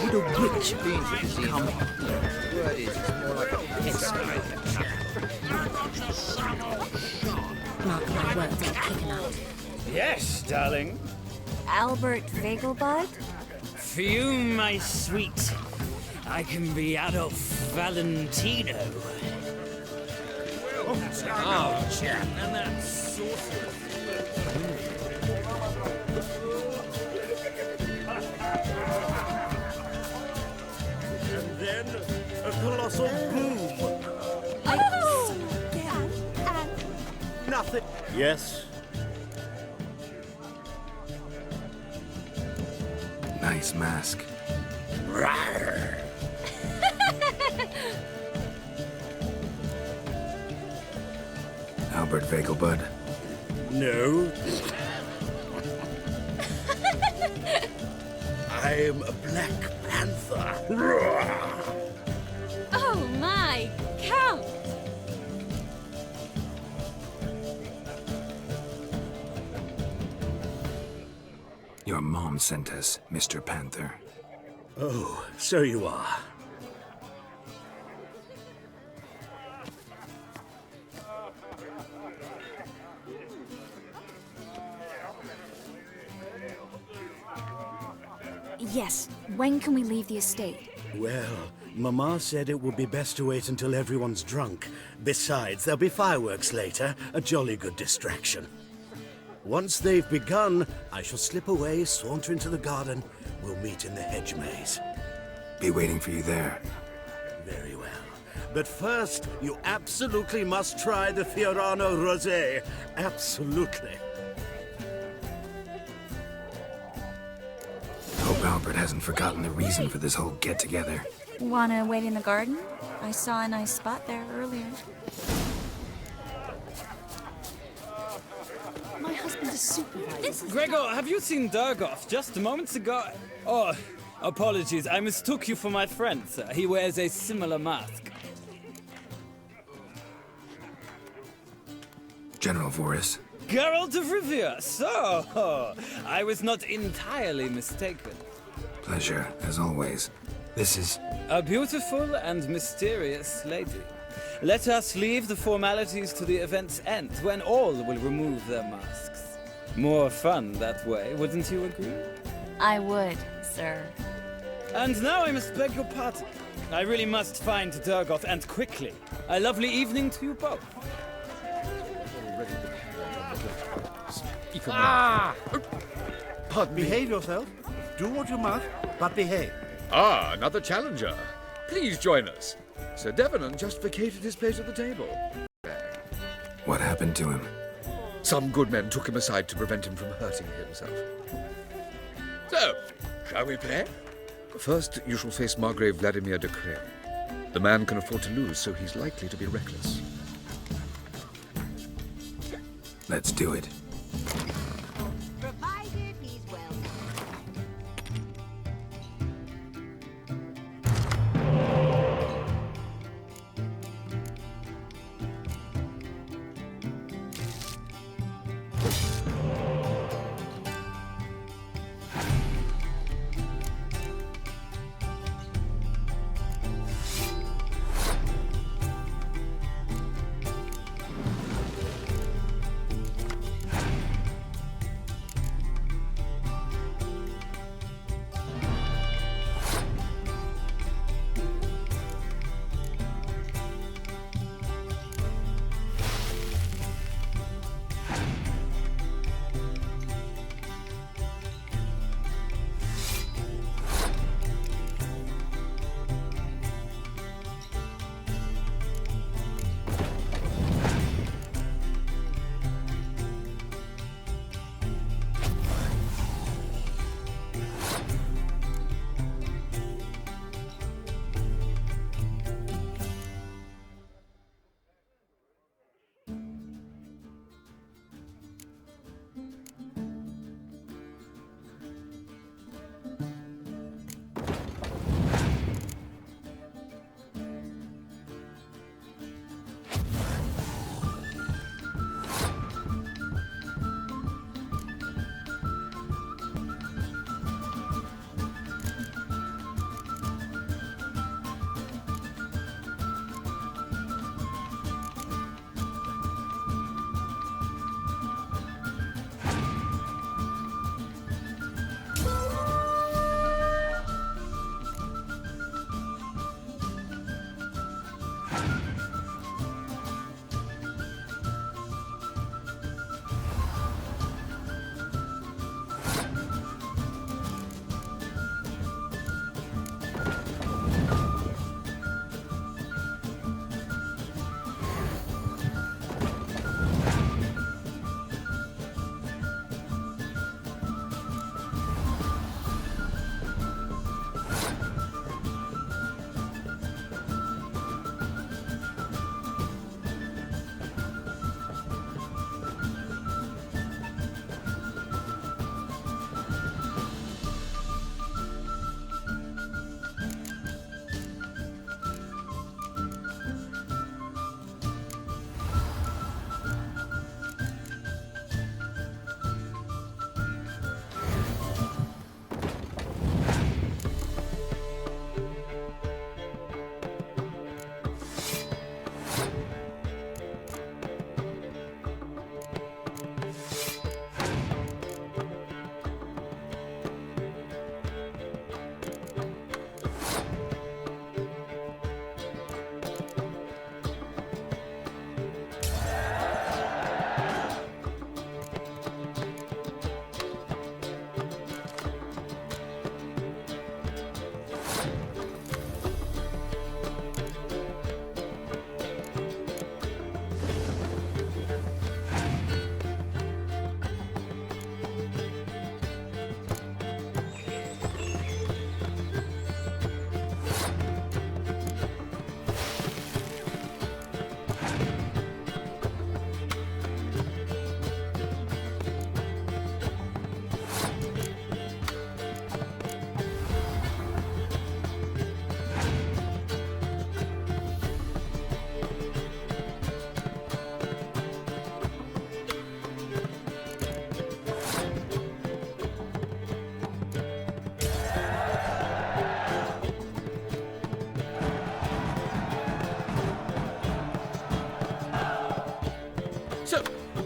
Would a witch come? Word is, it's more like a pigsty. Mark my words, I'll kick him out. Yes, darling. Albert Vegelbud? Fume, my sweet. I can be Adolf Valentino. Oh, chap. And that sorcerer. And then a colossal boom. Nothing. Yes. Nice mask. Rawr. Albert Vegelbud? No. I'm a Black Panther. Oh my, Count! Your mom sent us, Mr. Panther. Oh, so you are. Yes. When can we leave the estate? Well, Mama said it would be best to wait until everyone's drunk. Besides, there'll be fireworks later, a jolly good distraction. Once they've begun, I shall slip away, saunter into the garden. We'll meet in the hedge maze. Be waiting for you there. Very well. But first, you absolutely must try the Fiorano Rosé. Absolutely. Albert hasn't forgotten the reason for this whole get-together. Wanna wait in the garden? I saw a nice spot there earlier. My husband is supervisor. Gregor, have you seen Durgoff just moments ago? Oh, apologies. I mistook you for my friend, sir. He wears a similar mask. General Voris. Geralt of Rivia. So, I was not entirely mistaken. Pleasure, as always. This is... A beautiful and mysterious lady. Let us leave the formalities to the event's end, when all will remove their masks. More fun that way, wouldn't you agree? I would, sir. And now I must beg your pardon. I really must find Durgoff, and quickly. A lovely evening to you both. Ah! Pardon me. Behave yourself. Do what you must, but behave. Ah, another challenger. Please join us. Sir Devenant just vacated his place at the table. What happened to him? Some good men took him aside to prevent him from hurting himself. So, shall we play? First, you shall face Margrave Vladimir de Cré. The man can afford to lose, so he's likely to be reckless. Let's do it. Provided he's well.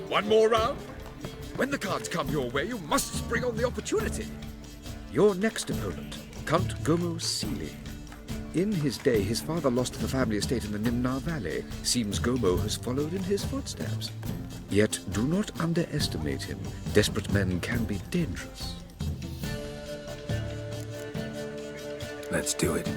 One more round? When the cards come your way, you must spring on the opportunity. Your next opponent, Count Gomo Sealy. In his day, his father lost the family estate in the Nimnar Valley. Seems Gomo has followed in his footsteps. Yet do not underestimate him. Desperate men can be dangerous. Let's do it.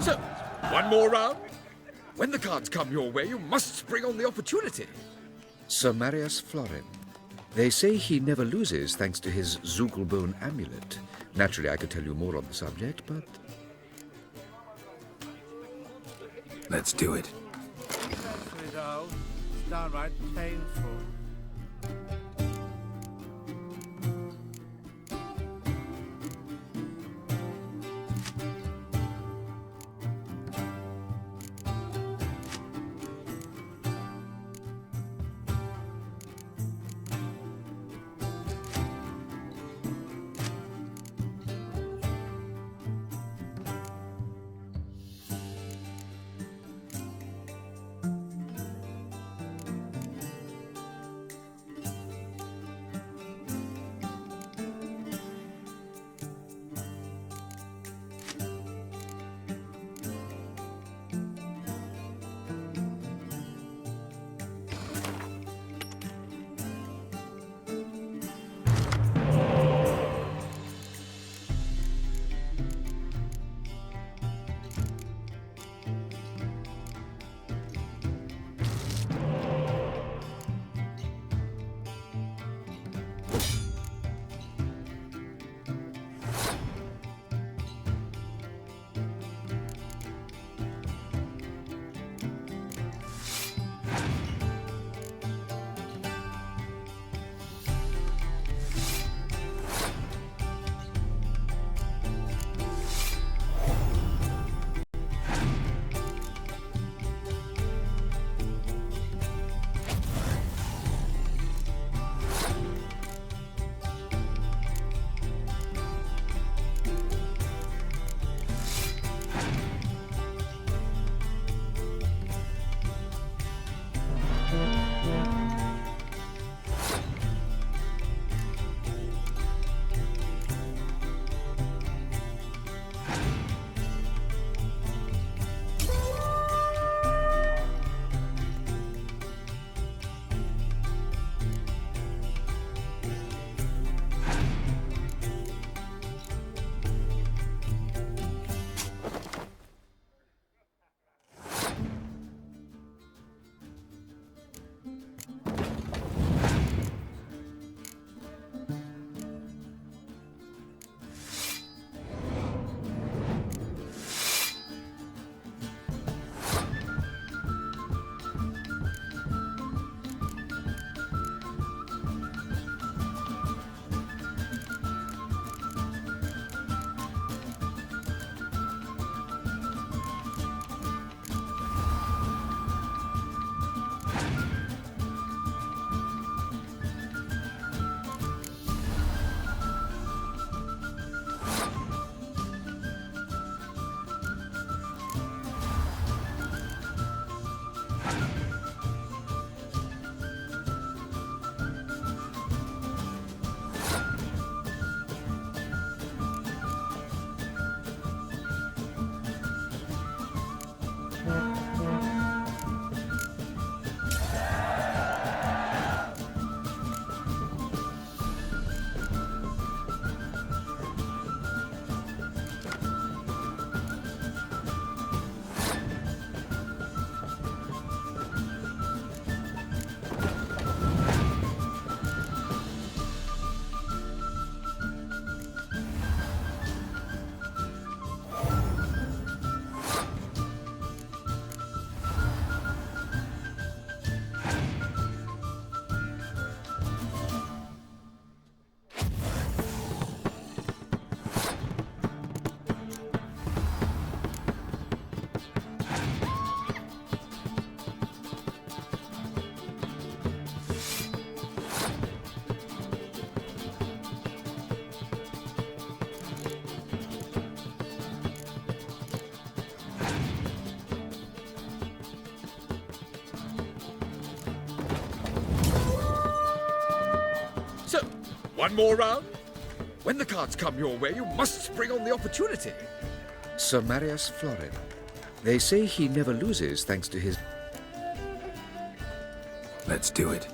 So, one more round. When the cards come your way, you must spring on the opportunity. Sir Marius Florin. They say he never loses thanks to his Zugelbone amulet. Naturally, I could tell you more on the subject, but... Let's do it. It's downright painful. One more round? When the cards come your way, you must spring on the opportunity. Sir Marius Florin. They say he never loses thanks to his... Let's do it.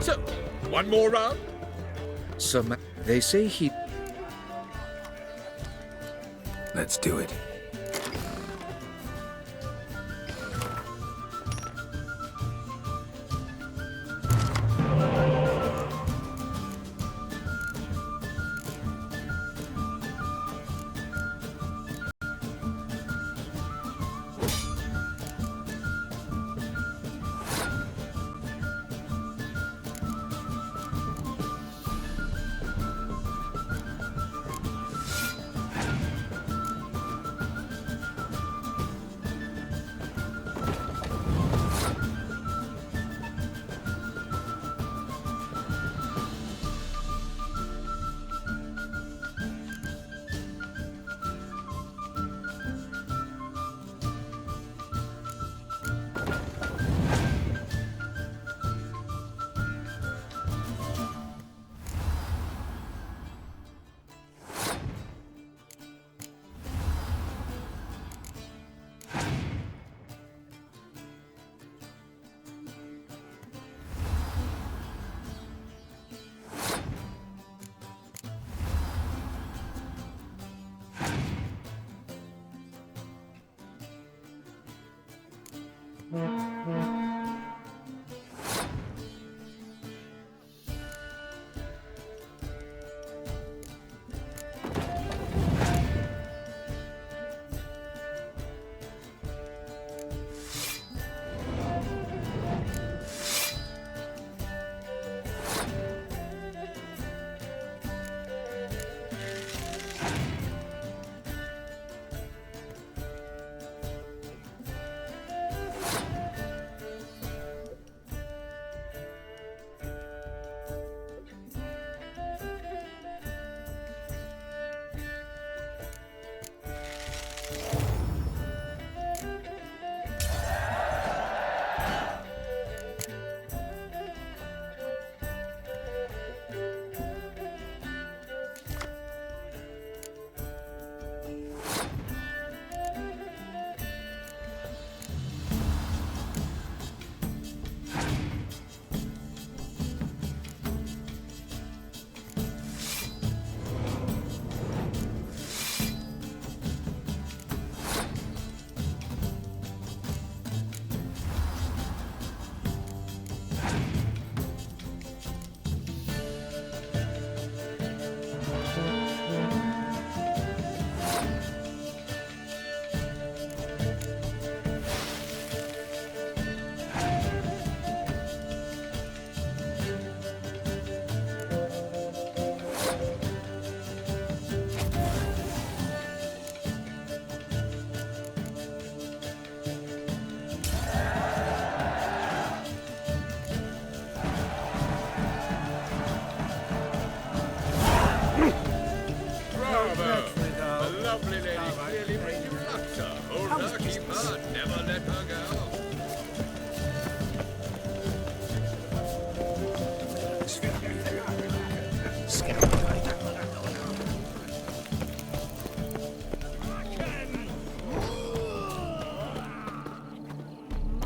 So, one more round? They say he... Let's do it.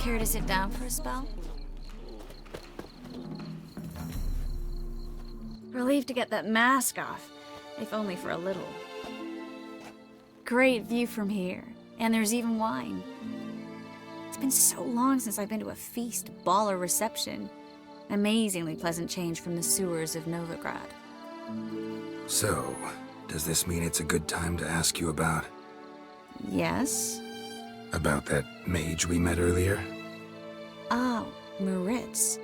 Care to sit down for a spell? Relieved to get that mask off, if only for a little. Great view from here, and there's even wine. It's been so long since I've been to a feast, ball, or reception. Amazingly pleasant change from the sewers of Novigrad. So, does this mean it's a good time to ask you about? Yes? About that mage we met earlier? Oh, Maritz.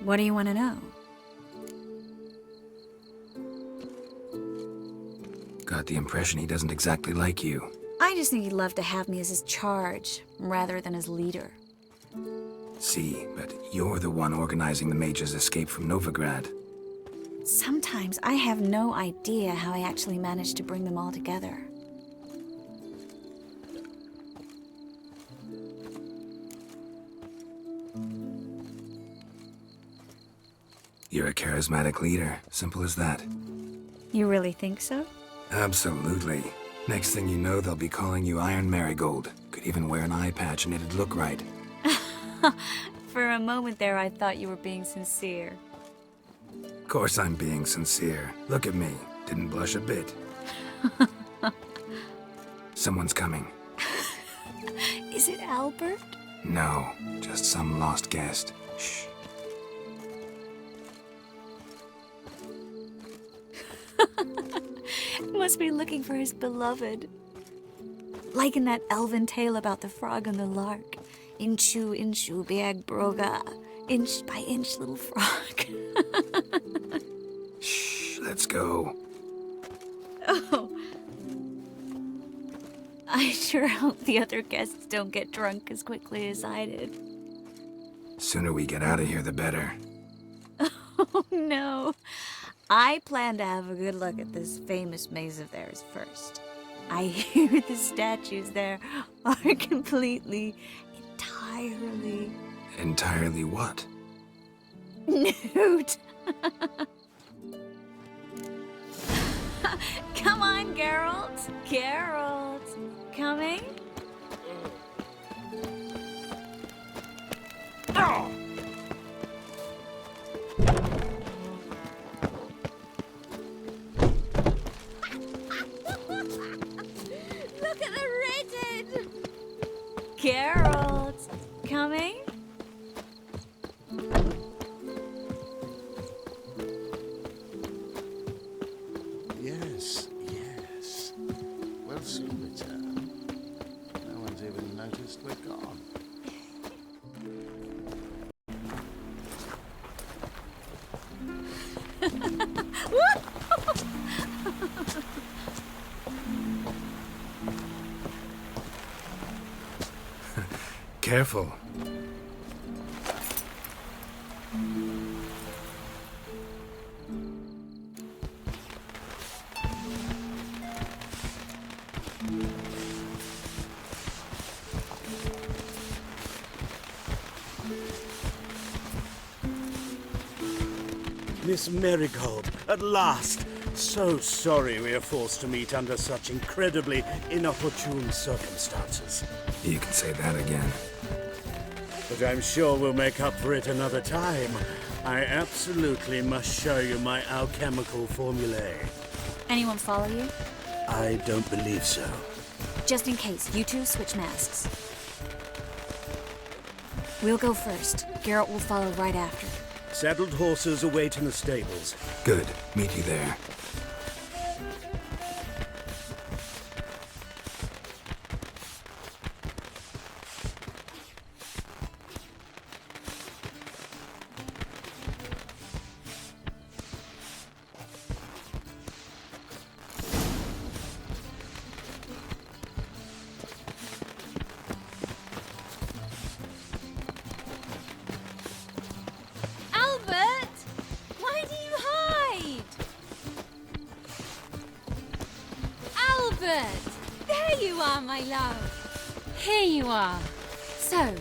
What do you want to know? Got the impression he doesn't exactly like you. I just think he'd love to have me as his charge, rather than his leader. See, but you're the one organizing the mage's escape from Novigrad. Sometimes I have no idea how I actually managed to bring them all together. You're a charismatic leader. Simple as that. You really think so? Absolutely. Next thing you know, they'll be calling you Iron Marigold. Could even wear an eye patch and it'd look right. For a moment there, I thought you were being sincere. Of course I'm being sincere. Look at me. Didn't blush a bit. Someone's coming. Is it Albert? No, just some lost guest. Shh. Must be looking for his beloved. Like in that elven tale about the frog and the lark. Inchu, inchu, biag broga. Inch by inch, little frog. Shh, let's go. Oh. I sure hope the other guests don't get drunk as quickly as I did. Sooner we get out of here, the better. Oh, no. I plan to have a good look at this famous maze of theirs first. I hear the statues there are entirely... Entirely what? Nude. Come on, Geralt. Geralt. Coming? Oh! Look at the redhead! Geralt, coming? Yes, yes. We'll soon return. No one's even noticed we're gone. Careful. Miss Marigold, at last! So sorry we are forced to meet under such incredibly inopportune circumstances. You can say that again. But I'm sure we'll make up for it another time. I absolutely must show you my alchemical formulae. Anyone follow you? I don't believe so. Just in case, you two switch masks. We'll go first. Geralt will follow right after. Saddled horses await in the stables. Good. Meet you there. There you are, my love. Here you are. So,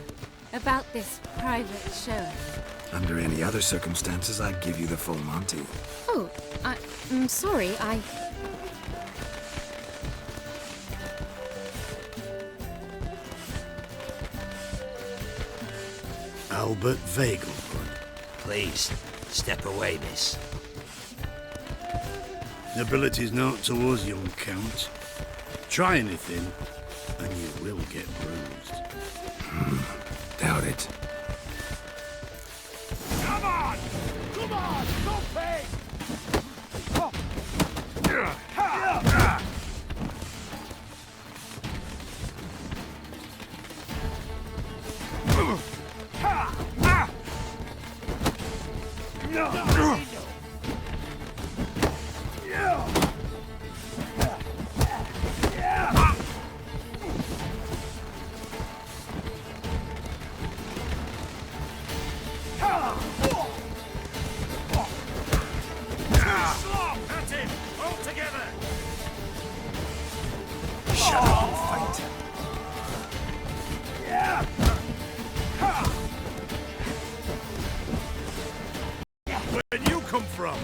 about this private show. Under any other circumstances, I'd give you the full Monty. Oh, I'm sorry, Albert Vegelbud. Please, step away, miss. Nobility's not towards young Count. Try anything, and you will get bruised. Doubt it. Come on! Come on! Don't pay! That's it! All together! Shut up and fight. Where'd you come from?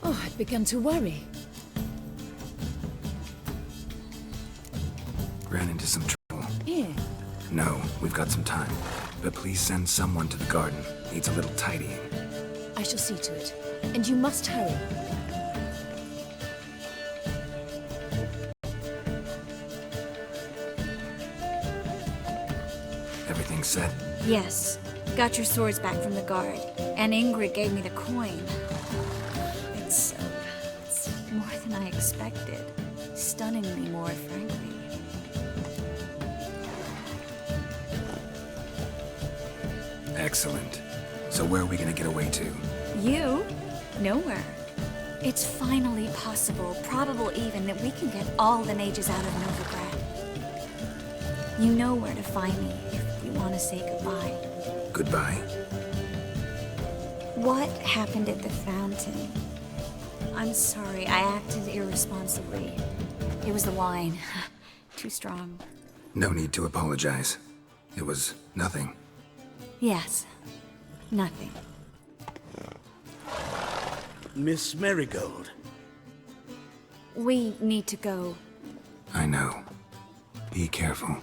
Oh, I'd begun to worry. Ran into some trouble. Here. No, we've got some time. But please send someone to the garden. Needs a little tidying. I shall see to it. And you must hurry. Everything set? Yes. Got your swords back from the guard. And Ingrid gave me the coin. It's more than I expected. Stunningly more, frankly. Excellent. So where are we gonna get away to? You? Nowhere. It's finally possible, probable even, that we can get all the mages out of Novigrad. You know where to find me if you want to say goodbye. Goodbye? What happened at the fountain? I'm sorry, I acted irresponsibly. It was the wine. Too strong. No need to apologize. It was nothing. Yes. Nothing. Miss Marigold. We need to go. I know. Be careful.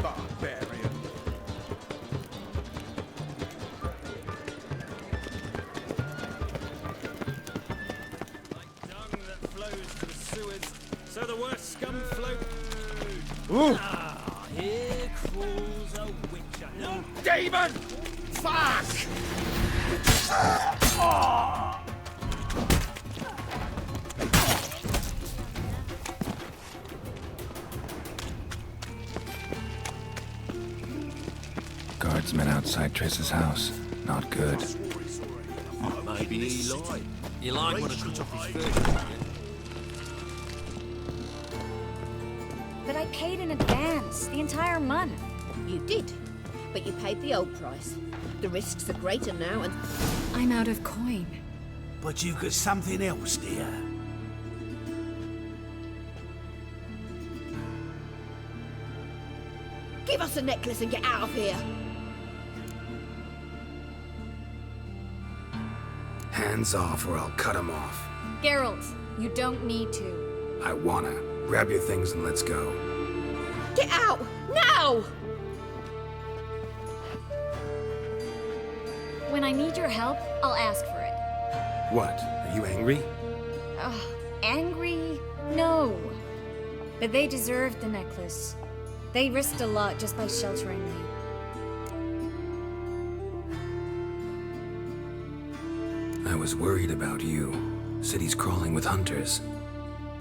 Barbarian. So the worst scum float. Ooh. Ah, here crawls a witcher. No, Demon! Fuck! Guardsmen outside Triss's house. Not good. Maybe he lied. He lied when I cut off his first. But I paid in advance, the entire month. You did, but you paid the old price. The risks are greater now, and I'm out of coin. But you've got something else, dear. give us the necklace and get out of here. Hands off or I'll cut them off. Geralt, you don't need to. I wanna. Grab your things and let's go. Get out! Now! When I need your help, I'll ask for it. What? Are you angry? Angry? No. But they deserved the necklace. They risked a lot just by sheltering me. I was worried about you. City's crawling with hunters.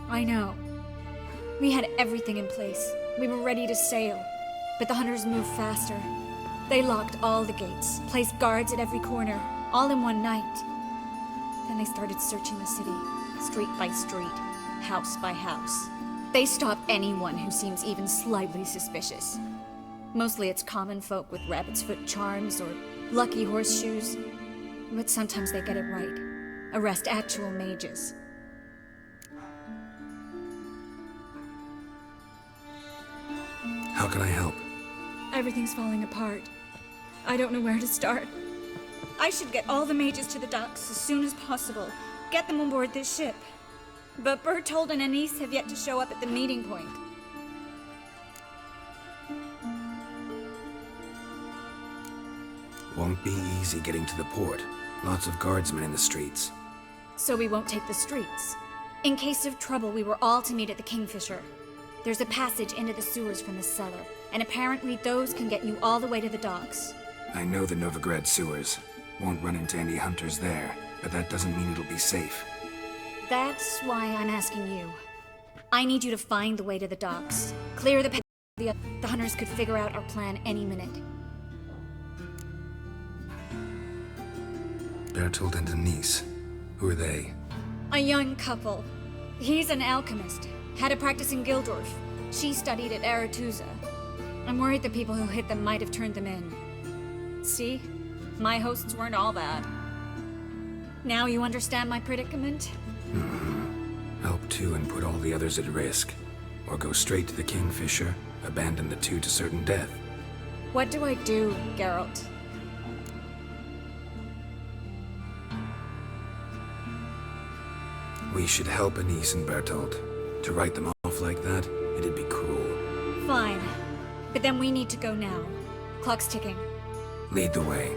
I know. We had everything in place. We were ready to sail. But the hunters moved faster. They locked all the gates, placed guards at every corner, all in one night. Then they started searching the city, street by street, house by house. They stop anyone who seems even slightly suspicious. Mostly it's common folk with rabbit's foot charms or lucky horseshoes. But sometimes they get it right. Arrest actual mages. How can I help? Everything's falling apart. I don't know where to start. I should get all the mages to the docks as soon as possible. Get them on board this ship. But Bertold and Anise have yet to show up at the meeting point. Won't be easy getting to the port. Lots of guardsmen in the streets. So we won't take the streets. In case of trouble, we were all to meet at the Kingfisher. There's a passage into the sewers from the cellar, and apparently those can get you all the way to the docks. I know the Novigrad sewers. Won't run into any hunters there, but that doesn't mean it'll be safe. That's why I'm asking you. I need you to find the way to the docks. Clear the path. The hunters could figure out our plan any minute. Bertold and Denise. Who are they? A young couple. He's an alchemist. Had a practice in Gildorf. She studied at Aretuza. I'm worried the people who hit them might have turned them in. See? My hosts weren't all bad. Now you understand my predicament? Help two and put all the others at risk. Or go straight to the Kingfisher, abandon the two to certain death. What do I do, Geralt? We should help Anise and Bertold. To write them off like that, it'd be cruel. Fine. But then we need to go now. Clock's ticking. Lead the way.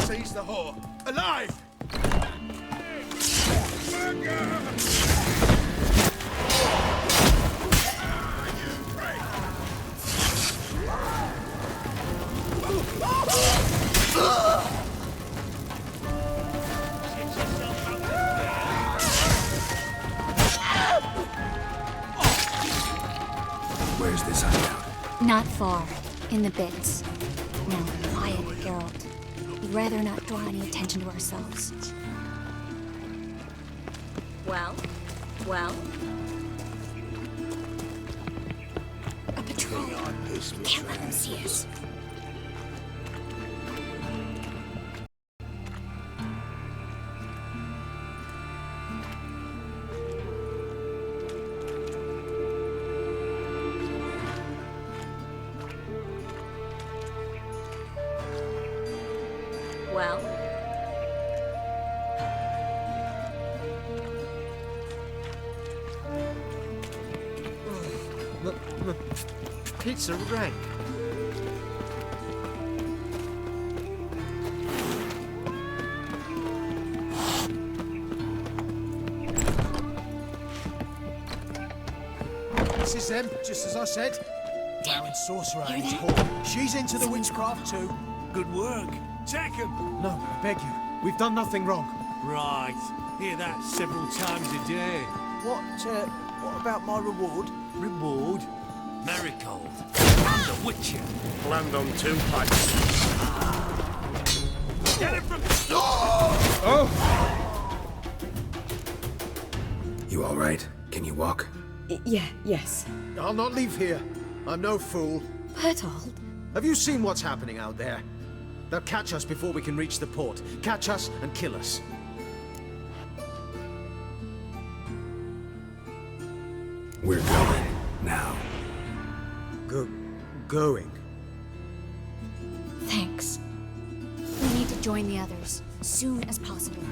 Seize the whore! Alive! Where's this hideout? Not far. In the bits. Now, quiet, Geralt. rather not draw any attention to ourselves. Well? A patrol. Can't let them see us. Well? Pizza rank. This is them, just as I said. Baron Sorcerer ain't tall. She's into the witchcraft too. Good work. Take him. No, I beg you. We've done nothing wrong. Right. Hear that several times a day. What about my reward? Reward? Marigold. I'm the Witcher. Land on 2 pipes. Get it from... You all right? Can you walk? Yes. I'll not leave here. I'm no fool. Bertold? Have you seen what's happening out there? They'll catch us before we can reach the port. Catch us and kill us. We're going now. Going? Thanks. We need to join the others, soon as possible.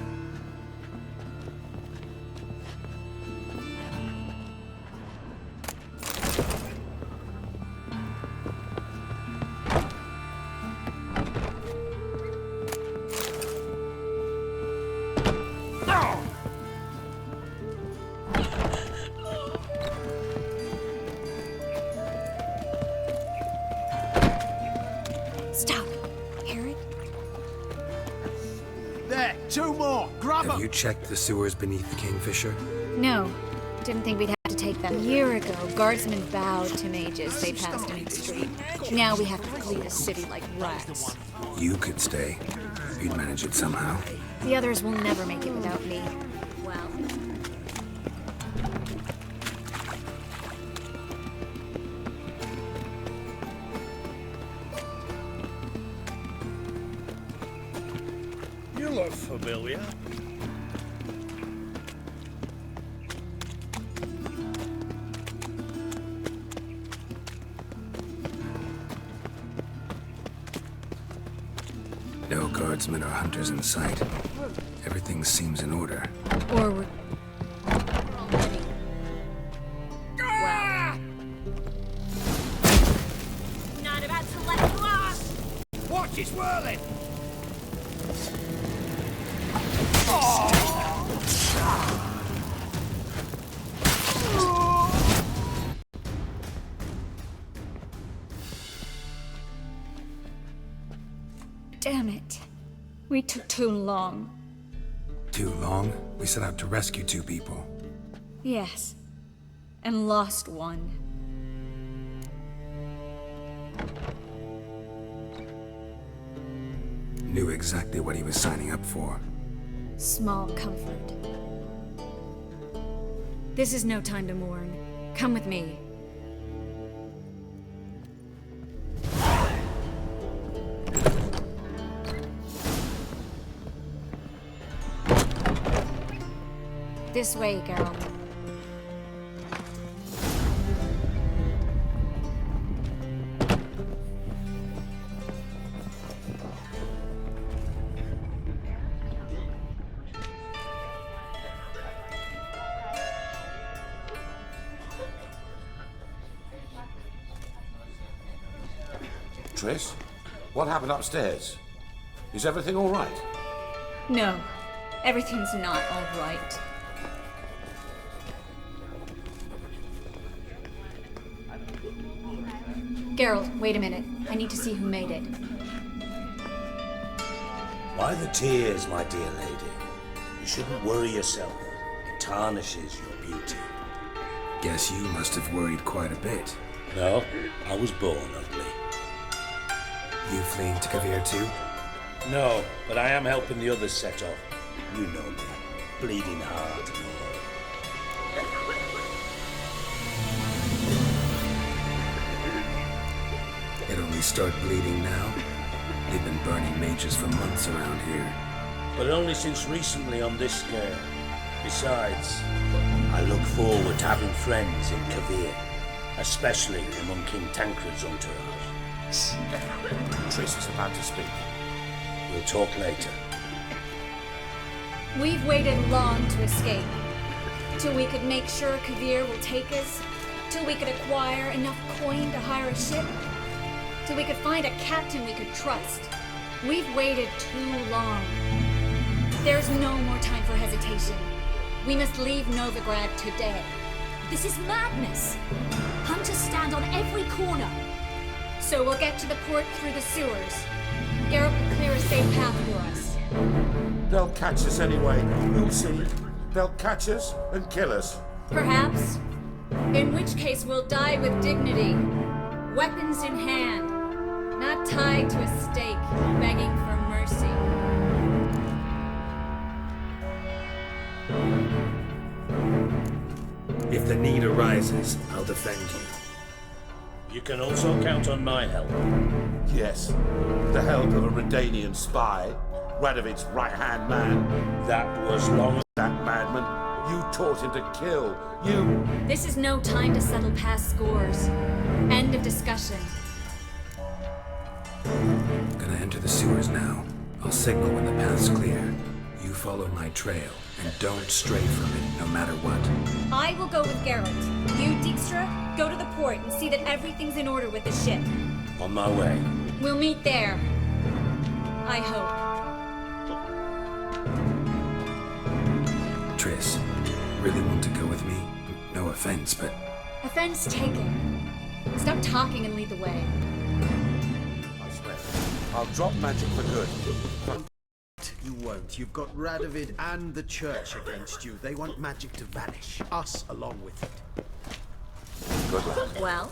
Stop. Hear it? There, 2 more. Grab Have them. you checked the sewers beneath the Kingfisher? No. Didn't think we'd have to take them. A year ago, guardsmen bowed to mages they passed in the street. Now we have to flee the city like rats. You could stay. You'd manage it somehow. The others will never make it without me. Well... You look familiar. No guardsmen or hunters in sight. Everything seems in order. Or we're... Well... Not about to let you off! Watch it whirling! Damn it. We took too long. Too long? We set out to rescue 2 people. Yes. And lost one. Knew exactly what he was signing up for. Small comfort. This is no time to mourn. Come with me. This way, Geralt. Triss, what happened upstairs? Is everything all right? No, everything's not all right. Geralt, wait a minute. I need to see who made it. Why the tears, my dear lady? You shouldn't worry yourself. It tarnishes your beauty. Guess you must have worried quite a bit. No, I was born ugly. You fleeing to Kavir too? No, but I am helping the others set off. You know me. Bleeding heart and all. It only start bleeding now? They've been burning mages for months around here. But only since recently on this scale. Besides, I look forward to having friends in Kavir, especially among King Tancred's entourage. Triss is about to speak. We'll talk later. We've waited long to escape. Till we could make sure Kavir will take us. Till we could acquire enough coin to hire a ship. Till we could find a captain we could trust. We've waited too long. There's no more time for hesitation. We must leave Novigrad today. This is madness. Hunters stand on every corner. So we'll get to the port through the sewers. Garrett will clear a safe path for us. They'll catch us anyway. You'll see. They'll catch us and kill us. Perhaps. In which case we'll die with dignity. Weapons in hand. Not tied to a stake, begging for mercy. If the need arises, I'll defend you. You can also count on my help. Yes. The help of a Redanian spy. Radovid's right-hand man. That was long... That madman. You taught him to kill. You... This is no time to settle past scores. End of discussion. Gonna enter the sewers now. I'll signal when the path's clear. You follow my trail, and don't stray from it, no matter what. I will go with Garrett. You, Dijkstra, go to the port and see that everything's in order with the ship. On my way. We'll meet there. I hope. Triss, really want to go with me? No offense, but... Offense taken. Stop talking and lead the way. I swear. I'll drop magic for good. You won't. You've got Radovid and the Church against you. They want magic to vanish. Us along with it. Good luck. Well?